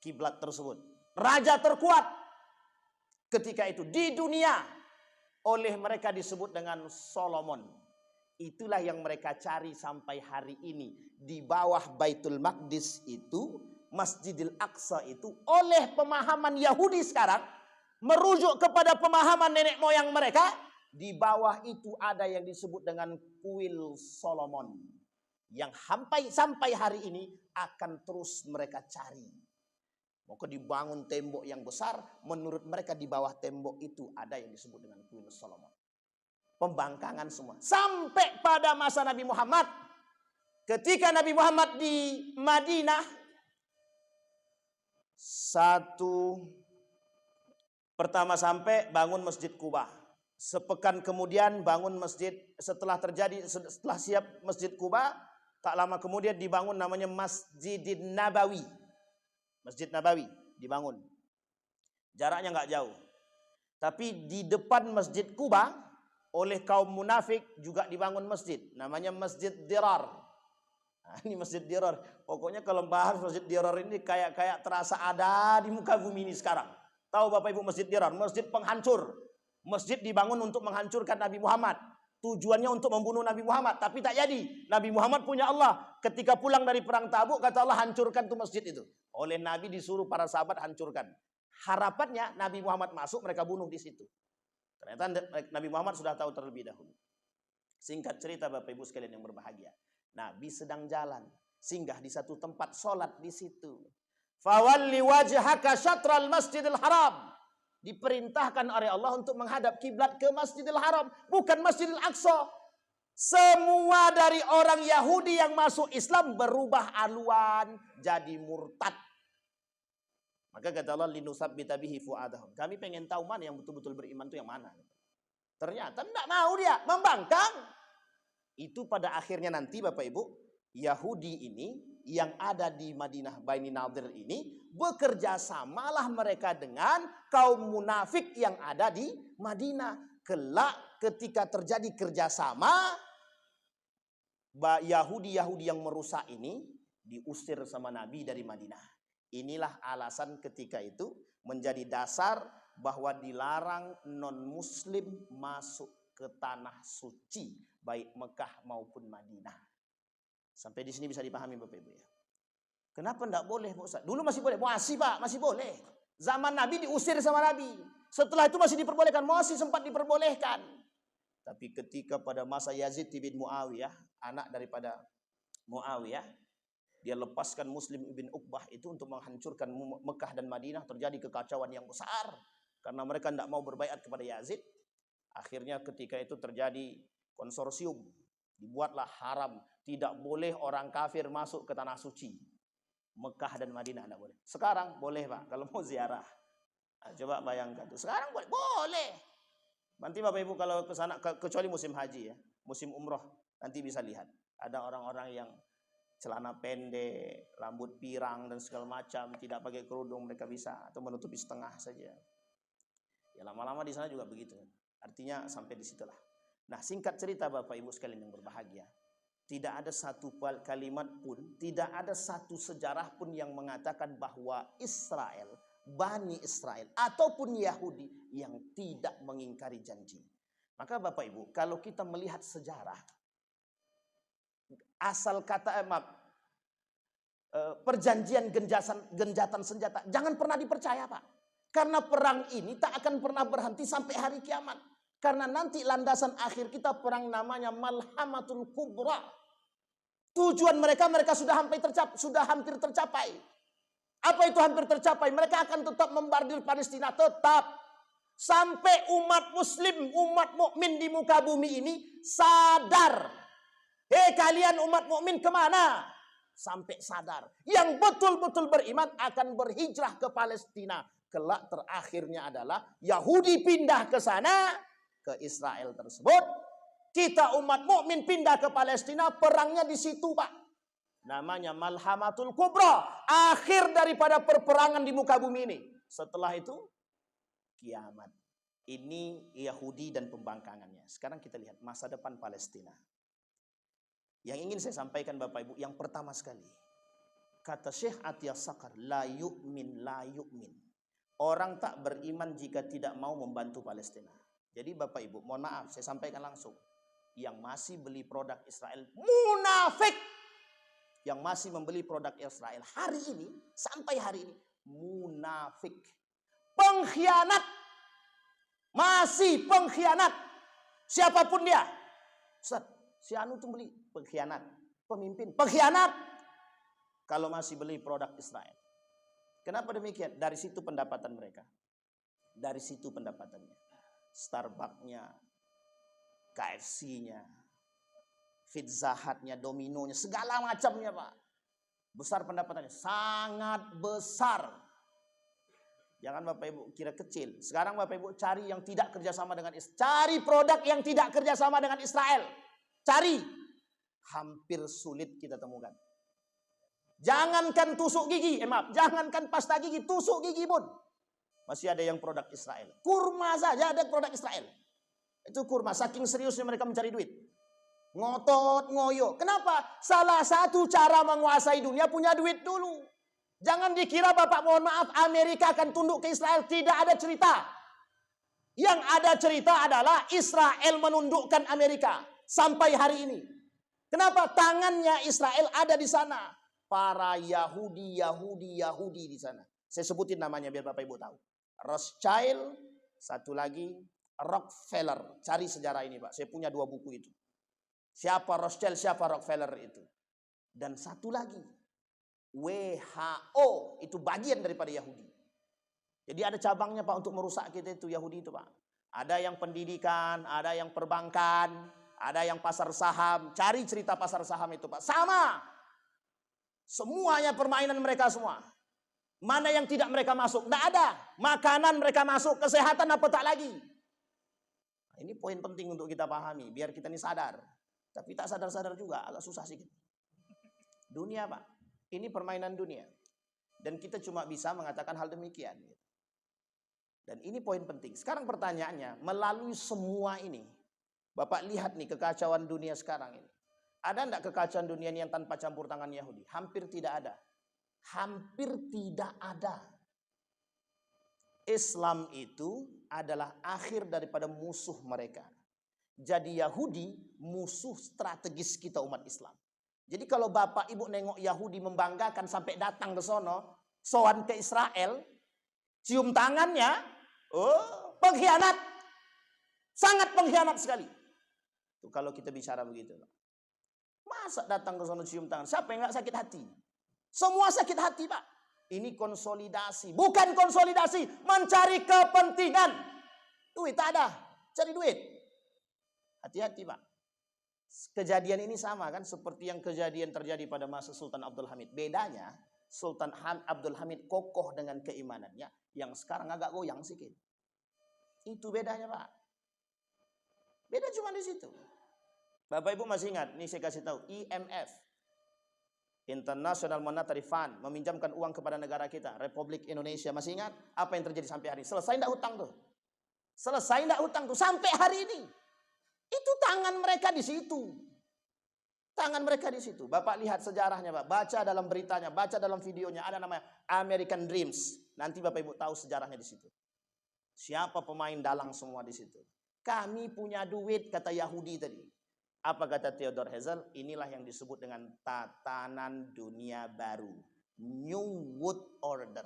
kiblat tersebut. Raja terkuat ketika itu di dunia oleh mereka disebut dengan Solomon. Itulah yang mereka cari sampai hari ini. Di bawah Baitul Maqdis itu, Masjidil Aqsa itu oleh pemahaman Yahudi sekarang merujuk kepada pemahaman nenek moyang mereka. Di bawah itu ada yang disebut dengan kuil Solomon. Yang sampai hari ini akan terus mereka cari. Maka dibangun tembok yang besar. Menurut mereka di bawah tembok itu ada yang disebut dengan kuil Solomon. Pembangkangan semua. Sampai pada masa Nabi Muhammad. Ketika Nabi Muhammad di Madinah. Pertama sampai bangun Masjid Quba. Sepekan kemudian bangun masjid. Setelah siap Masjid Quba, tak lama kemudian dibangun namanya Masjidin Nabawi. Masjid Nabawi dibangun. Jaraknya nggak jauh. Tapi di depan Masjid Quba oleh kaum munafik juga dibangun masjid. Namanya Masjid Dirar. Nah, ini Masjid Dirar. Pokoknya kalau bahas Masjid Dirar ini kayak terasa ada di muka bumi ini sekarang. Tahu Bapak Ibu Masjid Dirar? Masjid penghancur. Masjid dibangun untuk menghancurkan Nabi Muhammad. Tujuannya untuk membunuh Nabi Muhammad. Tapi tak jadi. Nabi Muhammad punya Allah. Ketika pulang dari perang Tabuk, kata Allah hancurkan tuh masjid itu. Oleh Nabi disuruh para sahabat hancurkan. Harapannya Nabi Muhammad masuk, mereka bunuh di situ. Ternyata Nabi Muhammad sudah tahu terlebih dahulu. Singkat cerita Bapak Ibu sekalian yang berbahagia. Nabi sedang jalan. Singgah di satu tempat sholat di situ. Fawalli wajhaka syatral masjidil haram. Diperintahkan oleh Allah untuk menghadap kiblat ke Masjidil Haram. Bukan Masjidil Aqsa. Semua dari orang Yahudi yang masuk Islam berubah haluan. Jadi murtad. Maka kata Allah, linusabbita bihi fu'adahum. Kami pengen tahu mana yang betul-betul beriman itu yang mana. Ternyata tidak mau dia. Membangkang. Itu pada akhirnya nanti Bapak Ibu. Yahudi ini yang ada di Madinah Bani Nadir ini bekerja samalah mereka dengan kaum munafik yang ada di Madinah. Kelak ketika terjadi kerjasama, Yahudi-Yahudi yang merusak ini diusir sama Nabi dari Madinah. Inilah alasan ketika itu menjadi dasar bahwa dilarang non-muslim masuk ke tanah suci, baik Mekah maupun Madinah. Sampai di sini bisa dipahami Bapak Ibu ya. Kenapa tidak boleh Pak Ustaz? Dulu masih boleh. Masih Pak, masih boleh. Zaman Nabi diusir sama Nabi. Setelah itu masih diperbolehkan, masih sempat diperbolehkan. Tapi ketika pada masa Yazid bin Muawiyah, anak daripada Muawiyah, dia lepaskan Muslim ibn Uqbah itu untuk menghancurkan Mekah dan Madinah. Terjadi kekacauan yang besar karena mereka tidak mau berbaiat kepada Yazid. Akhirnya ketika itu terjadi konsorsium, dibuatlah haram, tidak boleh orang kafir masuk ke tanah suci Mekah dan Madinah, tidak boleh. Sekarang boleh Pak, kalau mau ziarah. Nah, coba bayangkan tuh. Sekarang boleh, boleh. Nanti Bapak Ibu kalau ke sana, kecuali musim haji ya, musim umroh, nanti bisa lihat. Ada orang-orang yang celana pendek, rambut pirang dan segala macam, tidak pakai kerudung, mereka bisa, atau menutupi setengah saja. Ya lama-lama di sana juga begitu. Artinya sampai di situlah. Nah, singkat cerita Bapak Ibu sekalian yang berbahagia, tidak ada satu kalimat pun, tidak ada satu sejarah pun yang mengatakan bahwa Israel, Bani Israel ataupun Yahudi yang tidak mengingkari janji. Maka Bapak Ibu, kalau kita melihat sejarah, asal kata perjanjian genjatan senjata, jangan pernah dipercaya Pak. Karena perang ini tak akan pernah berhenti sampai hari kiamat. Karena nanti landasan akhir kita perang namanya Malhamatul Kubra. Tujuan mereka sudah hampir tercapai. Apa itu hampir tercapai? Mereka akan tetap membardir Palestina, tetap. Sampai umat muslim, umat mukmin di muka bumi ini sadar. Kalian umat mukmin kemana? Sampai sadar. Yang betul-betul beriman akan berhijrah ke Palestina. Kelak terakhirnya adalah Yahudi pindah ke sana, ke Israel tersebut. Kita umat mukmin pindah ke Palestina, perangnya di situ Pak. Namanya Malhamatul Kubra. Akhir daripada perperangan di muka bumi ini. Setelah itu kiamat. Ini Yahudi dan pembangkangannya. Sekarang kita lihat masa depan Palestina. Yang ingin saya sampaikan Bapak Ibu, yang pertama sekali, kata Syekh Atiyah Sakar, la yu'min, la yu'min. Orang tak beriman jika tidak mau membantu Palestina. Jadi Bapak Ibu, mohon maaf, saya sampaikan langsung. Yang masih beli produk Israel, munafik. Yang masih membeli produk Israel hari ini, sampai hari ini, munafik. Pengkhianat. Masih pengkhianat. Siapapun dia. Ustaz, si Anu tuh beli, pengkhianat. Pemimpin, pengkhianat. Kalau masih beli produk Israel. Kenapa demikian? Dari situ pendapatan mereka. Dari situ pendapatannya. Starbucks-nya, KFC-nya, Pizza Hut-nya, Domino-nya, segala macamnya Pak. Besar pendapatannya, sangat besar. Jangan Bapak Ibu kira kecil. Sekarang Bapak Ibu cari yang tidak kerjasama dengan Israel. Cari produk yang tidak kerjasama dengan Israel. Cari. Hampir sulit kita temukan. Jangankan tusuk gigi, jangankan pasta gigi, tusuk gigi pun. Masih ada yang produk Israel. Kurma saja ada produk Israel. Itu kurma, saking seriusnya mereka mencari duit. Ngotot, ngoyo. Kenapa? Salah satu cara menguasai dunia punya duit dulu. Jangan dikira Bapak mohon maaf Amerika akan tunduk ke Israel. Tidak ada cerita. Yang ada cerita adalah Israel menundukkan Amerika. Sampai hari ini. Kenapa? Tangannya Israel ada di sana. Para Yahudi di sana. Saya sebutin namanya biar Bapak Ibu tahu. Rothschild, satu lagi Rockefeller. Cari sejarah ini Pak. Saya punya 2 buku itu. Siapa Rothschild, siapa Rockefeller itu. Dan satu lagi. WHO. Itu bagian daripada Yahudi. Jadi ada cabangnya Pak untuk merusak kita itu Yahudi itu Pak. Ada yang pendidikan, ada yang perbankan, ada yang pasar saham. Cari cerita pasar saham itu Pak. Sama. Semuanya permainan mereka semua. Mana yang tidak mereka masuk? Tidak ada. Makanan mereka masuk, kesehatan apa tak lagi. Nah, ini poin penting untuk kita pahami. Biar kita ini sadar. Tapi tak sadar-sadar juga, agak susah sih. Dunia Pak. Ini permainan dunia. Dan kita cuma bisa mengatakan hal demikian. Dan ini poin penting. Sekarang pertanyaannya, melalui semua ini, Bapak lihat nih kekacauan dunia sekarang ini. Ada enggak kekacauan dunia ini yang tanpa campur tangan Yahudi? Hampir tidak ada. Hampir tidak ada. Islam itu adalah akhir daripada musuh mereka. Jadi Yahudi musuh strategis kita umat Islam. Jadi kalau Bapak Ibu nengok Yahudi membanggakan sampai datang ke sono, sowan ke Israel, Cium tangannya, oh, pengkhianat. Sangat pengkhianat sekali. Tuh, kalau kita bicara begitu. Masa datang ke sana cium tangan? Siapa yang nggak sakit hati? Semua sakit hati, Pak. Ini konsolidasi. Bukan konsolidasi. Mencari kepentingan. Duit tak ada. Cari duit. Hati-hati, Pak. Kejadian ini sama kan seperti yang kejadian terjadi pada masa Sultan Abdul Hamid. Bedanya Sultan Abdul Hamid kokoh dengan keimanannya, yang sekarang agak goyang sedikit. Itu bedanya, Pak. Beda cuma di situ. Bapak Ibu masih ingat, nih saya kasih tahu, IMF, International Monetary Fund, meminjamkan uang kepada negara kita, Republik Indonesia. Masih ingat apa yang terjadi sampai hari ini? Selesai enggak hutang tuh? Selesai enggak hutang tuh sampai hari ini? Itu tangan mereka di situ. Tangan mereka di situ. Bapak lihat sejarahnya, Pak. Baca dalam beritanya, baca dalam videonya, ada namanya American Dreams. Nanti Bapak Ibu tahu sejarahnya di situ. Siapa pemain dalang semua di situ? Kami punya duit, kata Yahudi tadi. Apa kata Theodore Herzl? Inilah yang disebut dengan tatanan dunia baru. New World Order.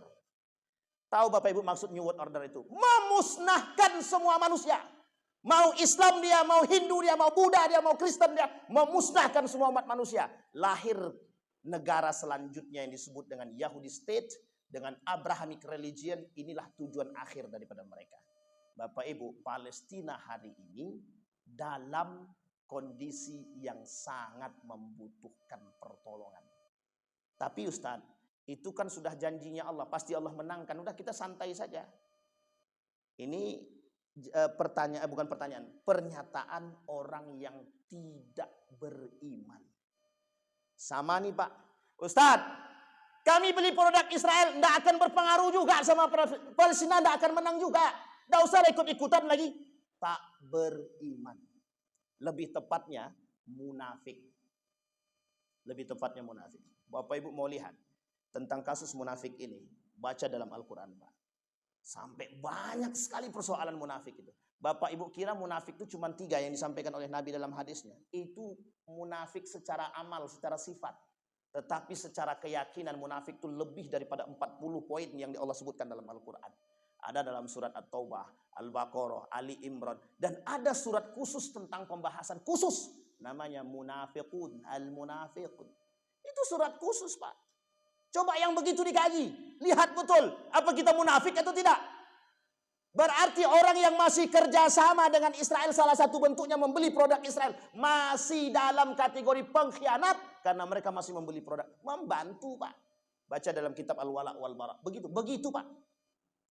Tahu Bapak Ibu maksud New World Order itu? Memusnahkan semua manusia. Mau Islam dia, mau Hindu dia, mau Buddha dia, mau Kristen dia. Memusnahkan semua umat manusia. Lahir negara selanjutnya yang disebut dengan Yahudi State. Dengan Abrahamic Religion. Inilah tujuan akhir daripada mereka. Bapak Ibu, Palestina hari ini dalam kondisi yang sangat membutuhkan pertolongan. Tapi Ustaz, itu kan sudah janjinya Allah. Pasti Allah menangkan. Udah kita santai saja. Ini pernyataan orang yang tidak beriman. Sama nih Pak. Ustaz, kami beli produk Israel. Tidak akan berpengaruh juga sama Palestina. Tidak akan menang juga. Tidak usah ikut-ikutan lagi. Tak beriman. Lebih tepatnya munafik. Lebih tepatnya munafik. Bapak Ibu mau lihat tentang kasus munafik ini, baca dalam Al-Quran, Pak. Sampai banyak sekali persoalan munafik itu. Bapak Ibu kira munafik itu cuma 3 yang disampaikan oleh Nabi dalam hadisnya. Itu munafik secara amal, secara sifat. Tetapi secara keyakinan munafik itu lebih daripada 40 poin yang Allah sebutkan dalam Al-Quran. Ada dalam surat At-Taubah, Al-Baqarah, Ali Imran. Dan ada surat khusus tentang pembahasan khusus. Namanya Munafiqun, Al-Munafiqun. Itu surat khusus, Pak. Coba yang begitu dikaji. Lihat betul. Apa kita munafik atau tidak? Berarti orang yang masih kerjasama dengan Israel, salah satu bentuknya membeli produk Israel, masih dalam kategori pengkhianat. Karena mereka masih membeli produk. Membantu, Pak. Baca dalam kitab Al-Wala' wal-Bara'. Begitu, Pak.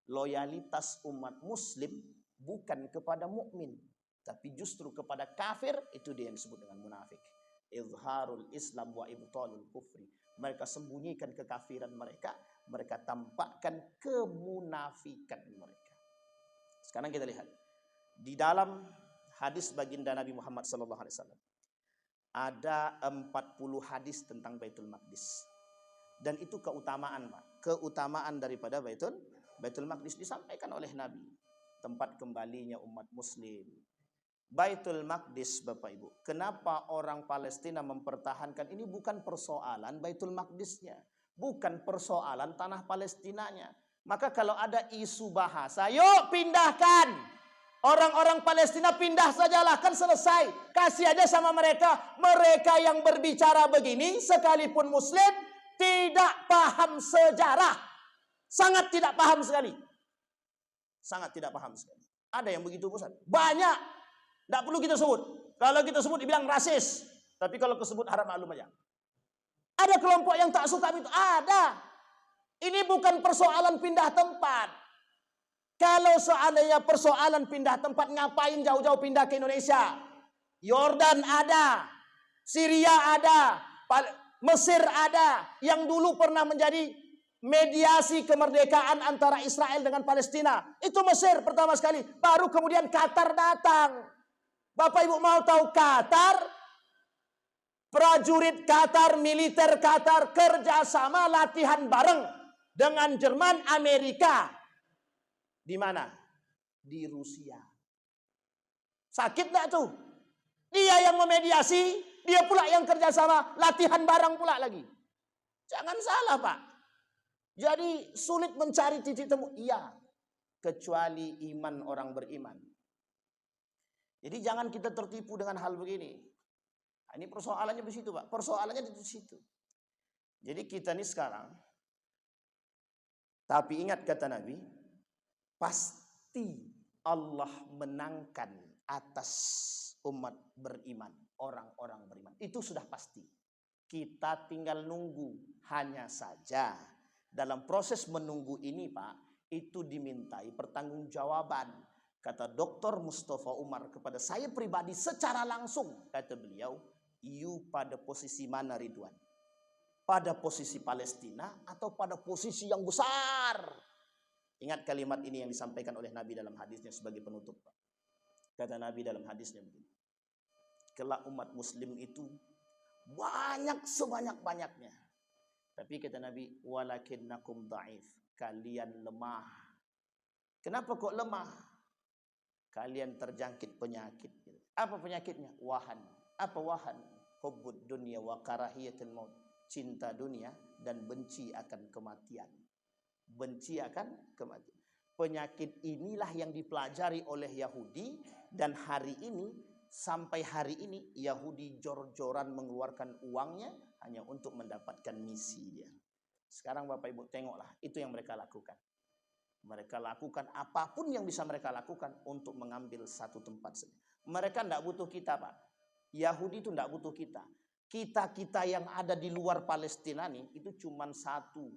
Loyalitas umat muslim bukan kepada mukmin, tapi justru kepada kafir, itu dia yang disebut dengan munafik. Izharul Islam wa ibtalul kufri. Mereka sembunyikan kekafiran mereka, mereka tampakkan kemunafikan mereka. Sekarang kita lihat di dalam hadis baginda Nabi Muhammad SAW ada 40 hadis tentang Baitul Maqdis. Dan itu keutamaan, Pak. Keutamaan daripada Baitul Maqdis disampaikan oleh Nabi. Tempat kembalinya umat muslim. Baitul Maqdis, Bapak Ibu. Kenapa orang Palestina mempertahankan? Ini bukan persoalan Baitul Maqdisnya. Bukan persoalan tanah Palestinanya. Maka kalau ada isu bahasa, yuk pindahkan. Orang-orang Palestina pindah sajalah, kan selesai. Kasih aja sama mereka. Mereka yang berbicara begini, sekalipun muslim, tidak paham sejarah. Sangat tidak paham sekali. Sangat tidak paham sekali. Ada yang begitu Ustaz? Banyak. Tidak perlu kita sebut. Kalau kita sebut dibilang rasis. Tapi kalau kesebut harap maklum aja. Ada kelompok yang tak suka itu. Ada. Ini bukan persoalan pindah tempat. Kalau seandainya persoalan pindah tempat, ngapain jauh-jauh pindah ke Indonesia? Yordan ada. Syria ada. Mesir ada. Yang dulu pernah menjadi mediasi kemerdekaan antara Israel dengan Palestina. Itu Mesir pertama sekali. Baru kemudian Qatar datang. Bapak Ibu mau tahu Qatar? Prajurit Qatar, militer Qatar kerjasama latihan bareng dengan Jerman, Amerika. Di mana? Di Rusia. Sakit gak tuh? Dia yang memediasi, dia pula yang kerjasama latihan bareng pula lagi. Jangan salah, Pak. Jadi sulit mencari titik temu. Iya, kecuali iman orang beriman. Jadi jangan kita tertipu dengan hal begini. Nah, ini persoalannya di situ, Pak. Persoalannya di situ. Jadi kita ini sekarang, tapi ingat kata Nabi, pasti Allah menangkan atas umat beriman, orang-orang beriman. Itu sudah pasti. Kita tinggal nunggu. Hanya saja dalam proses menunggu ini, Pak, itu dimintai pertanggungjawaban. Kata Dr. Mustafa Umar kepada saya pribadi secara langsung, kata beliau, "You pada posisi mana, Ridwan? Pada posisi Palestina atau pada posisi yang besar?" Ingat kalimat ini yang disampaikan oleh Nabi dalam hadisnya sebagai penutup, Pak. Kata Nabi dalam hadisnya begini, kelak umat muslim itu banyak sebanyak-banyaknya. Tapi kata Nabi, walakinnakum dhaif, kalian lemah. Kenapa kok lemah? Kalian terjangkit penyakit. Apa penyakitnya? Wahan. Apa wahan? Hubbud dunya wa karahiyatul maut. Cinta dunia dan benci akan kematian. Benci akan kematian. Penyakit inilah yang dipelajari oleh Yahudi, dan hari ini sampai hari ini Yahudi jor-joran mengeluarkan uangnya hanya untuk mendapatkan misi dia. Sekarang Bapak Ibu tengoklah, itu yang mereka lakukan. Mereka lakukan apapun yang bisa mereka lakukan untuk mengambil satu tempat saja. Mereka tidak butuh kita, Pak. Yahudi itu tidak butuh kita. Kita yang ada di luar Palestina nih, itu cuma satu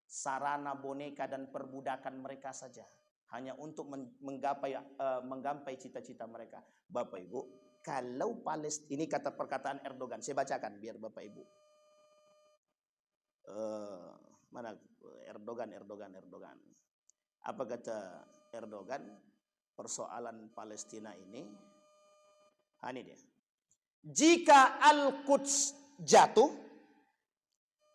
sarana boneka dan perbudakan mereka saja. Hanya untuk menggapai cita-cita mereka. Bapak Ibu, kalau Palestina, ini kata perkataan Erdogan, saya bacakan biar Bapak Ibu. Mana Erdogan. Apa kata Erdogan? Persoalan Palestina ini, ini dia. Jika Al-Quds jatuh,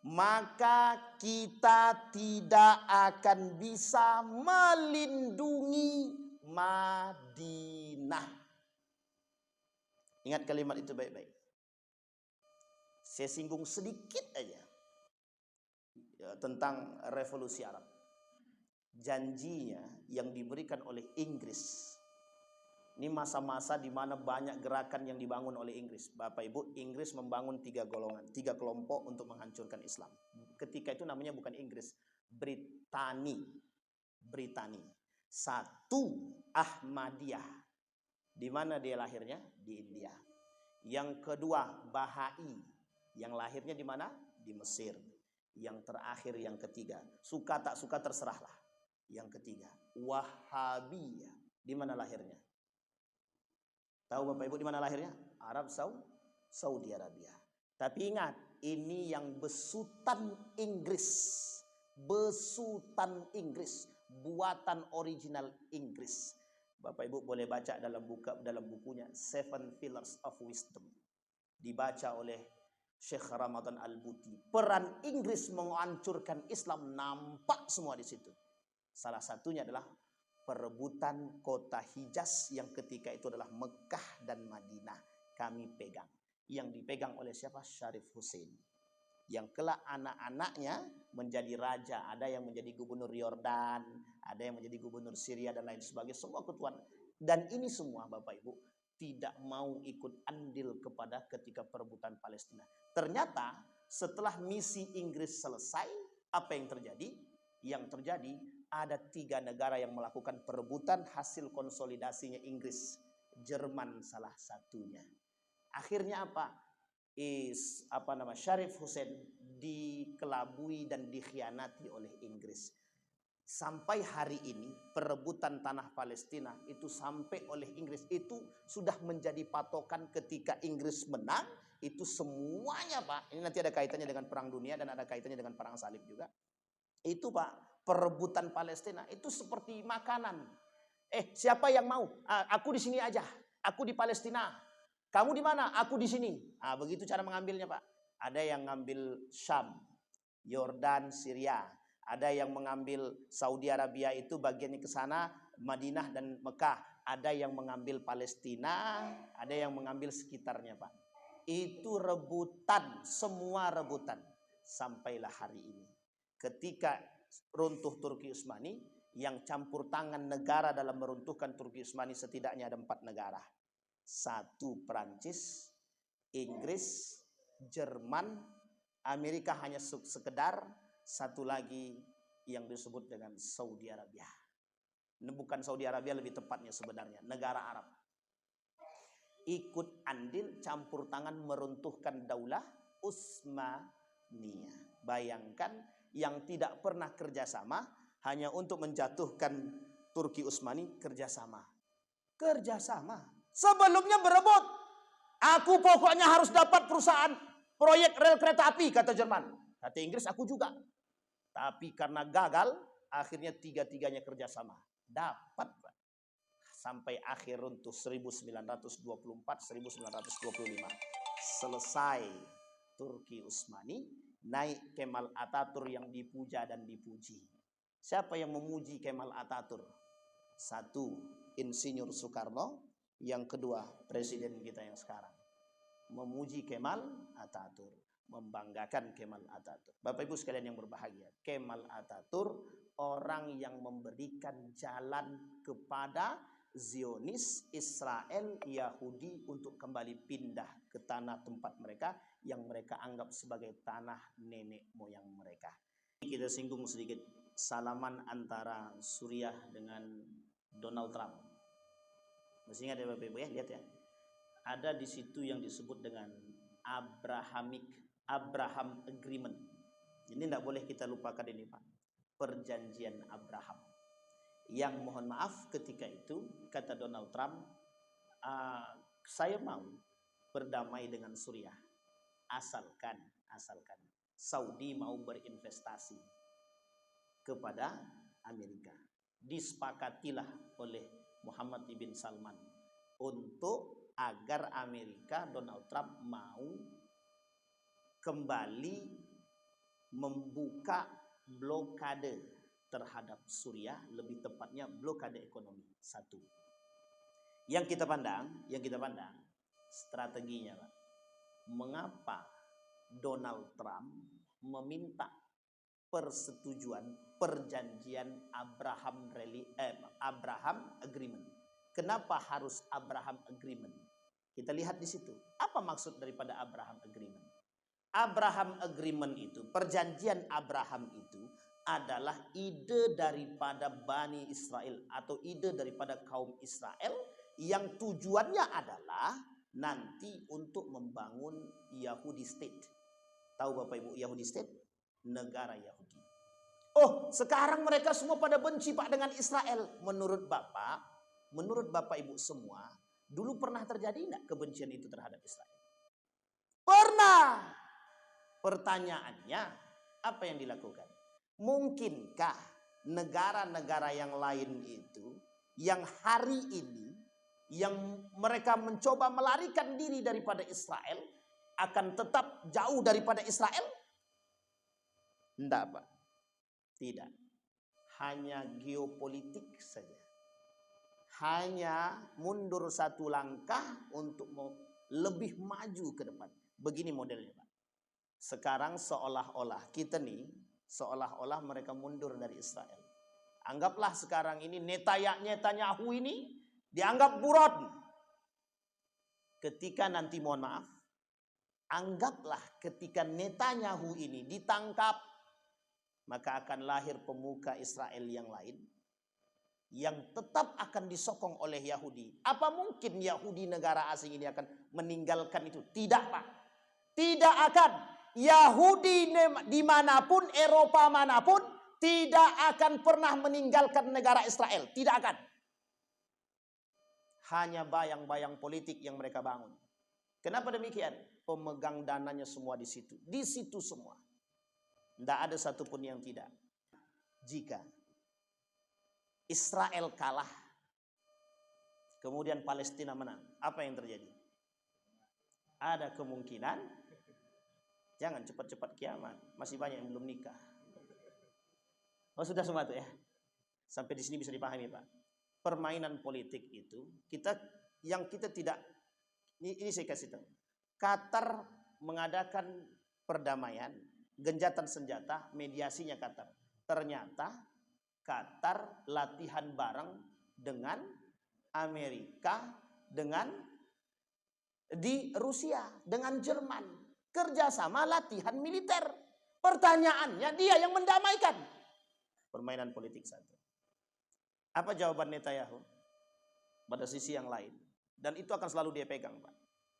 maka kita tidak akan bisa melindungi Madinah. Ingat kalimat itu baik-baik. Saya singgung sedikit aja tentang revolusi Arab. Janjinya yang diberikan oleh Inggris. Ini masa-masa di mana banyak gerakan yang dibangun oleh Inggris. Bapak Ibu, Inggris membangun 3 kelompok untuk menghancurkan Islam. Ketika itu namanya bukan Inggris, Britani. Satu, Ahmadiyah. Di mana dia lahirnya? Di India. Yang kedua, Bahai. Yang lahirnya di mana? Di Mesir. Yang terakhir, yang ketiga, suka tak suka terserahlah. Yang ketiga, Wahabiyah. Di mana lahirnya? Tahu Bapak Ibu di mana lahirnya? Arab Saudi Arabia. Tapi ingat, ini yang besutan Inggris. Besutan Inggris, buatan original Inggris. Bapak Ibu boleh baca dalam bukunya Seven Pillars of Wisdom. Dibaca oleh Syekh Ramadan Al-Buti. Peran Inggris menghancurkan Islam nampak semua di situ. Salah satunya adalah perebutan kota Hijaz yang ketika itu adalah Mekah dan Madinah. Kami pegang. Yang dipegang oleh siapa? Syarif Hussein. Yang kelak anak-anaknya menjadi raja. Ada yang menjadi gubernur Yordan, ada yang menjadi gubernur Syria dan lain sebagainya. Semua ketuaan. Dan ini semua Bapak Ibu tidak mau ikut andil kepada ketika perebutan Palestina. Ternyata setelah misi Inggris selesai, apa yang terjadi? Yang terjadi ada 3 negara yang melakukan perebutan hasil konsolidasinya Inggris. Jerman salah satunya. Akhirnya apa? Syarif Hussein dikelabui dan dikhianati oleh Inggris. Sampai hari ini perebutan tanah Palestina itu sampai oleh Inggris itu sudah menjadi patokan. Ketika Inggris menang itu semuanya, Pak, ini nanti ada kaitannya dengan perang dunia dan ada kaitannya dengan perang salib juga. Itu, Pak, perebutan Palestina itu seperti makanan. Siapa yang mau? Aku di sini aja. Aku di Palestina. Kamu di mana? Aku di sini. Begitu cara mengambilnya, Pak. Ada yang ngambil Syam, Yordan, Syria. Ada yang mengambil Saudi Arabia itu bagiannya ke sana, Madinah dan Mekah. Ada yang mengambil Palestina, ada yang mengambil sekitarnya, Pak. Itu rebutan, semua rebutan. Sampailah hari ini. Ketika runtuh Turki Utsmani, yang campur tangan negara dalam meruntuhkan Turki Utsmani setidaknya ada 4 negara. 1 Perancis, Inggris, Jerman, Amerika hanya sekedar, 1 lagi yang disebut dengan Saudi Arabia. Bukan Saudi Arabia, lebih tepatnya sebenarnya negara Arab. Ikut andil campur tangan meruntuhkan Daulah Utsmaniyah. Bayangkan, yang tidak pernah kerjasama hanya untuk menjatuhkan Turki Utsmani kerjasama. Sebelumnya berebut. Aku pokoknya harus dapat perusahaan proyek rel kereta api, kata Jerman. Kata Inggris, aku juga. Tapi karena gagal, akhirnya 3-tiganya kerjasama. Dapat, Pak. Sampai akhir runtuh 1924-1925. Selesai Turki Utsmani, naik Kemal Atatürk yang dipuja dan dipuji. Siapa yang memuji Kemal Atatürk? 1, Insinyur Soekarno. Yang kedua, presiden kita yang sekarang. Memuji Kemal Atatürk, membanggakan Kemal Atatürk. Bapak Ibu sekalian yang berbahagia, Kemal Atatürk orang yang memberikan jalan kepada Zionis, Israel, Yahudi untuk kembali pindah ke tanah tempat mereka yang mereka anggap sebagai tanah nenek moyang mereka. Kita singgung sedikit salaman antara Suriah dengan Donald Trump. Masih ingat ya Bapak Ibu ya, lihat ya. Ada di situ yang disebut dengan Abraham Agreement. Ini tidak boleh kita lupakan ini Pak. Perjanjian Abraham. Yang mohon maaf ketika itu kata Donald Trump, saya mau berdamai dengan Suriah asalkan Saudi mau berinvestasi kepada Amerika. Disepakatilah oleh Muhammad ibn Salman untuk agar Amerika, Donald Trump mau kembali membuka blokade terhadap Suriah, lebih tepatnya blokade ekonomi. 1. Yang kita pandang strateginya, Pak. Mengapa Donald Trump meminta persetujuan perjanjian Abraham Agreement? Kenapa harus Abraham Agreement? Kita lihat di situ. Apa maksud daripada Abraham Agreement? Abraham Agreement itu, perjanjian Abraham itu adalah ide daripada Bani Israel atau ide daripada kaum Israel yang tujuannya adalah nanti untuk membangun Yahudi State. Tahu Bapak Ibu Yahudi State? Negara Yahudi. Oh, sekarang mereka semua pada benci Pak dengan Israel. Menurut Bapak Ibu semua, dulu pernah terjadi enggak kebencian itu terhadap Israel? Pernah. Pertanyaannya, apa yang dilakukan? Mungkinkah negara-negara yang lain itu yang hari ini yang mereka mencoba melarikan diri daripada Israel akan tetap jauh daripada Israel? Tidak Pak. Tidak. Hanya geopolitik saja. Hanya mundur 1 langkah untuk lebih maju ke depan. Begini modelnya Pak. Sekarang seolah-olah kita nih, seolah-olah mereka mundur dari Israel. Anggaplah sekarang ini Netanyahu ini dianggap buron. Ketika nanti mohon maaf, anggaplah ketika Netanyahu ini ditangkap, maka akan lahir pemuka Israel yang lain yang tetap akan disokong oleh Yahudi. Apa mungkin Yahudi negara asing ini akan meninggalkan itu? Tidak Pak. Tidak akan. Yahudi dimanapun, Eropa manapun, tidak akan pernah meninggalkan negara Israel. Tidak akan. Hanya bayang-bayang politik yang mereka bangun. Kenapa demikian? Pemegang dananya semua di situ. Di situ semua. Tidak ada satupun yang tidak. Jika Israel kalah, kemudian Palestina menang, apa yang terjadi? Ada kemungkinan, jangan cepat-cepat kiamat, masih banyak yang belum nikah. Oh sudah semua itu ya. Sampai di sini bisa dipahami Pak. Permainan politik itu kita tidak, ini saya kasih tahu. Qatar mengadakan perdamaian, genjatan senjata, mediasinya Qatar. Ternyata Qatar latihan bareng dengan Amerika, dengan di Rusia, dengan Jerman, kerjasama latihan militer. Pertanyaannya, dia yang mendamaikan. Permainan politik satu. Apa jawaban Netanyahu? Pada sisi yang lain, dan itu akan selalu dia pegang, Pak.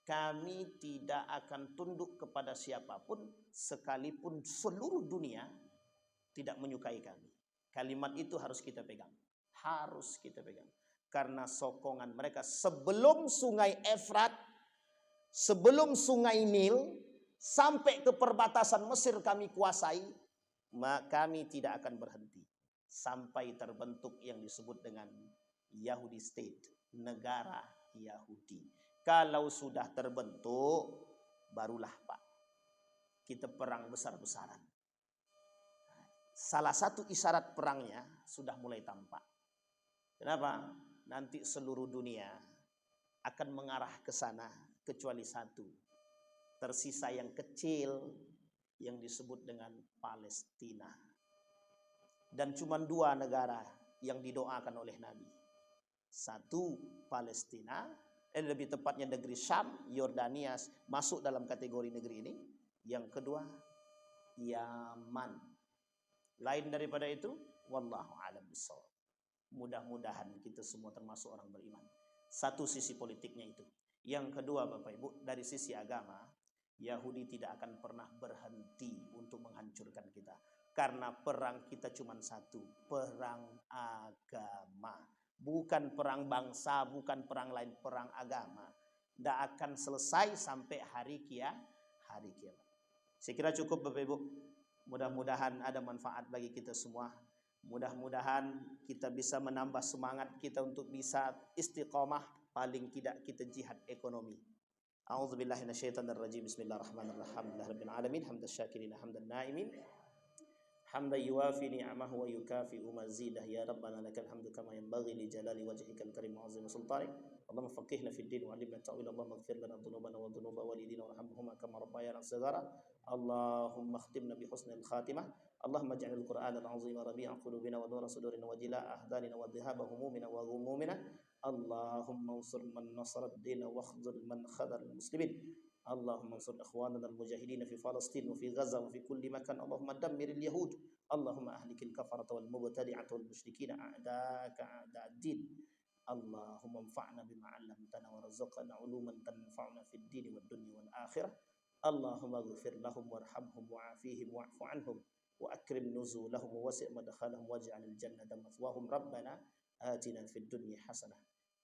Kami tidak akan tunduk kepada siapapun sekalipun seluruh dunia tidak menyukai kami. Kalimat itu harus kita pegang. Harus kita pegang. Karena sokongan mereka sebelum sungai Efrat, sebelum sungai Nil, sampai ke perbatasan Mesir kami kuasai, maka kami tidak akan berhenti. Sampai terbentuk yang disebut dengan Yahudi State, negara Yahudi. Kalau sudah terbentuk, barulah Pak, kita perang besar-besaran. Salah satu isyarat perangnya sudah mulai tampak. Kenapa? Nanti seluruh dunia akan mengarah ke sana kecuali satu. Tersisa yang kecil yang disebut dengan Palestina. Dan cuma dua negara yang didoakan oleh Nabi. Satu Palestina, lebih tepatnya negeri Syam, Yordania masuk dalam kategori negeri ini. Yang kedua Yaman. Lain daripada itu, wallahu a'lam bishawab. Mudah-mudahan kita semua termasuk orang beriman. Satu sisi politiknya itu. Yang kedua Bapak Ibu, dari sisi agama, Yahudi tidak akan pernah berhenti untuk menghancurkan kita. Karena perang kita cuma satu, perang agama. Bukan perang bangsa, bukan perang lain, perang agama. Tidak akan selesai sampai hari kiamat. Saya kira cukup Bapak Ibu. Mudah-mudahan ada manfaat bagi kita semua. Mudah-mudahan kita bisa menambah semangat kita untuk bisa istiqomah. Paling tidak kita jihad ekonomi. A'udzubillahi minasyaitonirrajim. Bismillahirrahmanirrahim. Alhamdulillahirabbil alamin. Hamdan syakirin, hamdan naimin. Hamdan yuwafi ni'amahu wa yukafi'u mazidah. Ya Rabbana lakal hamdu kama yanbaghi li jalali wajhikal karim wa 'azimi sultanik. Allahumma faqihna fid din wa 'allimna ta'wil. Allahumma ighfir lana dhunubana wa dhunuba walidina warhamhuma kama rabbayana shighara. Allahumma khtimna bi husnil khatimah. Allahumma ij'alil Qur'ana al-'azima rabi'a qulubina wa nura sudurina wa jilaa ahdanina wa dhahaba humumina wa ghumumina. Allahumma ansur man nasara ad-din wa khzul man khadhal muslimin. اللهم انصر اخواننا المجاهدين في فلسطين وفي غزه وفي كل مكان. اللهم دمر اليهود. اللهم اهلك الكفره والمبتدعه والمشركين اعداءك اعداء الدين. اللهم انفعنا بما علمتنا ورزقنا علوما تنفعنا في الدين والدنيا والاخره. اللهم اغفر لهم وارحمهم وعافيهم واعف عنهم واكرم نزولهم ووسع مدخلهم واجعل الجنه مثواهم. ربنا آتنا في الدنيا حسنه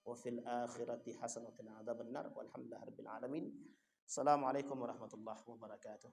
وفي الاخره حسنه وقنا عذاب النار والحمد لله رب العالمين. Assalamualaikum warahmatullahi wabarakatuh.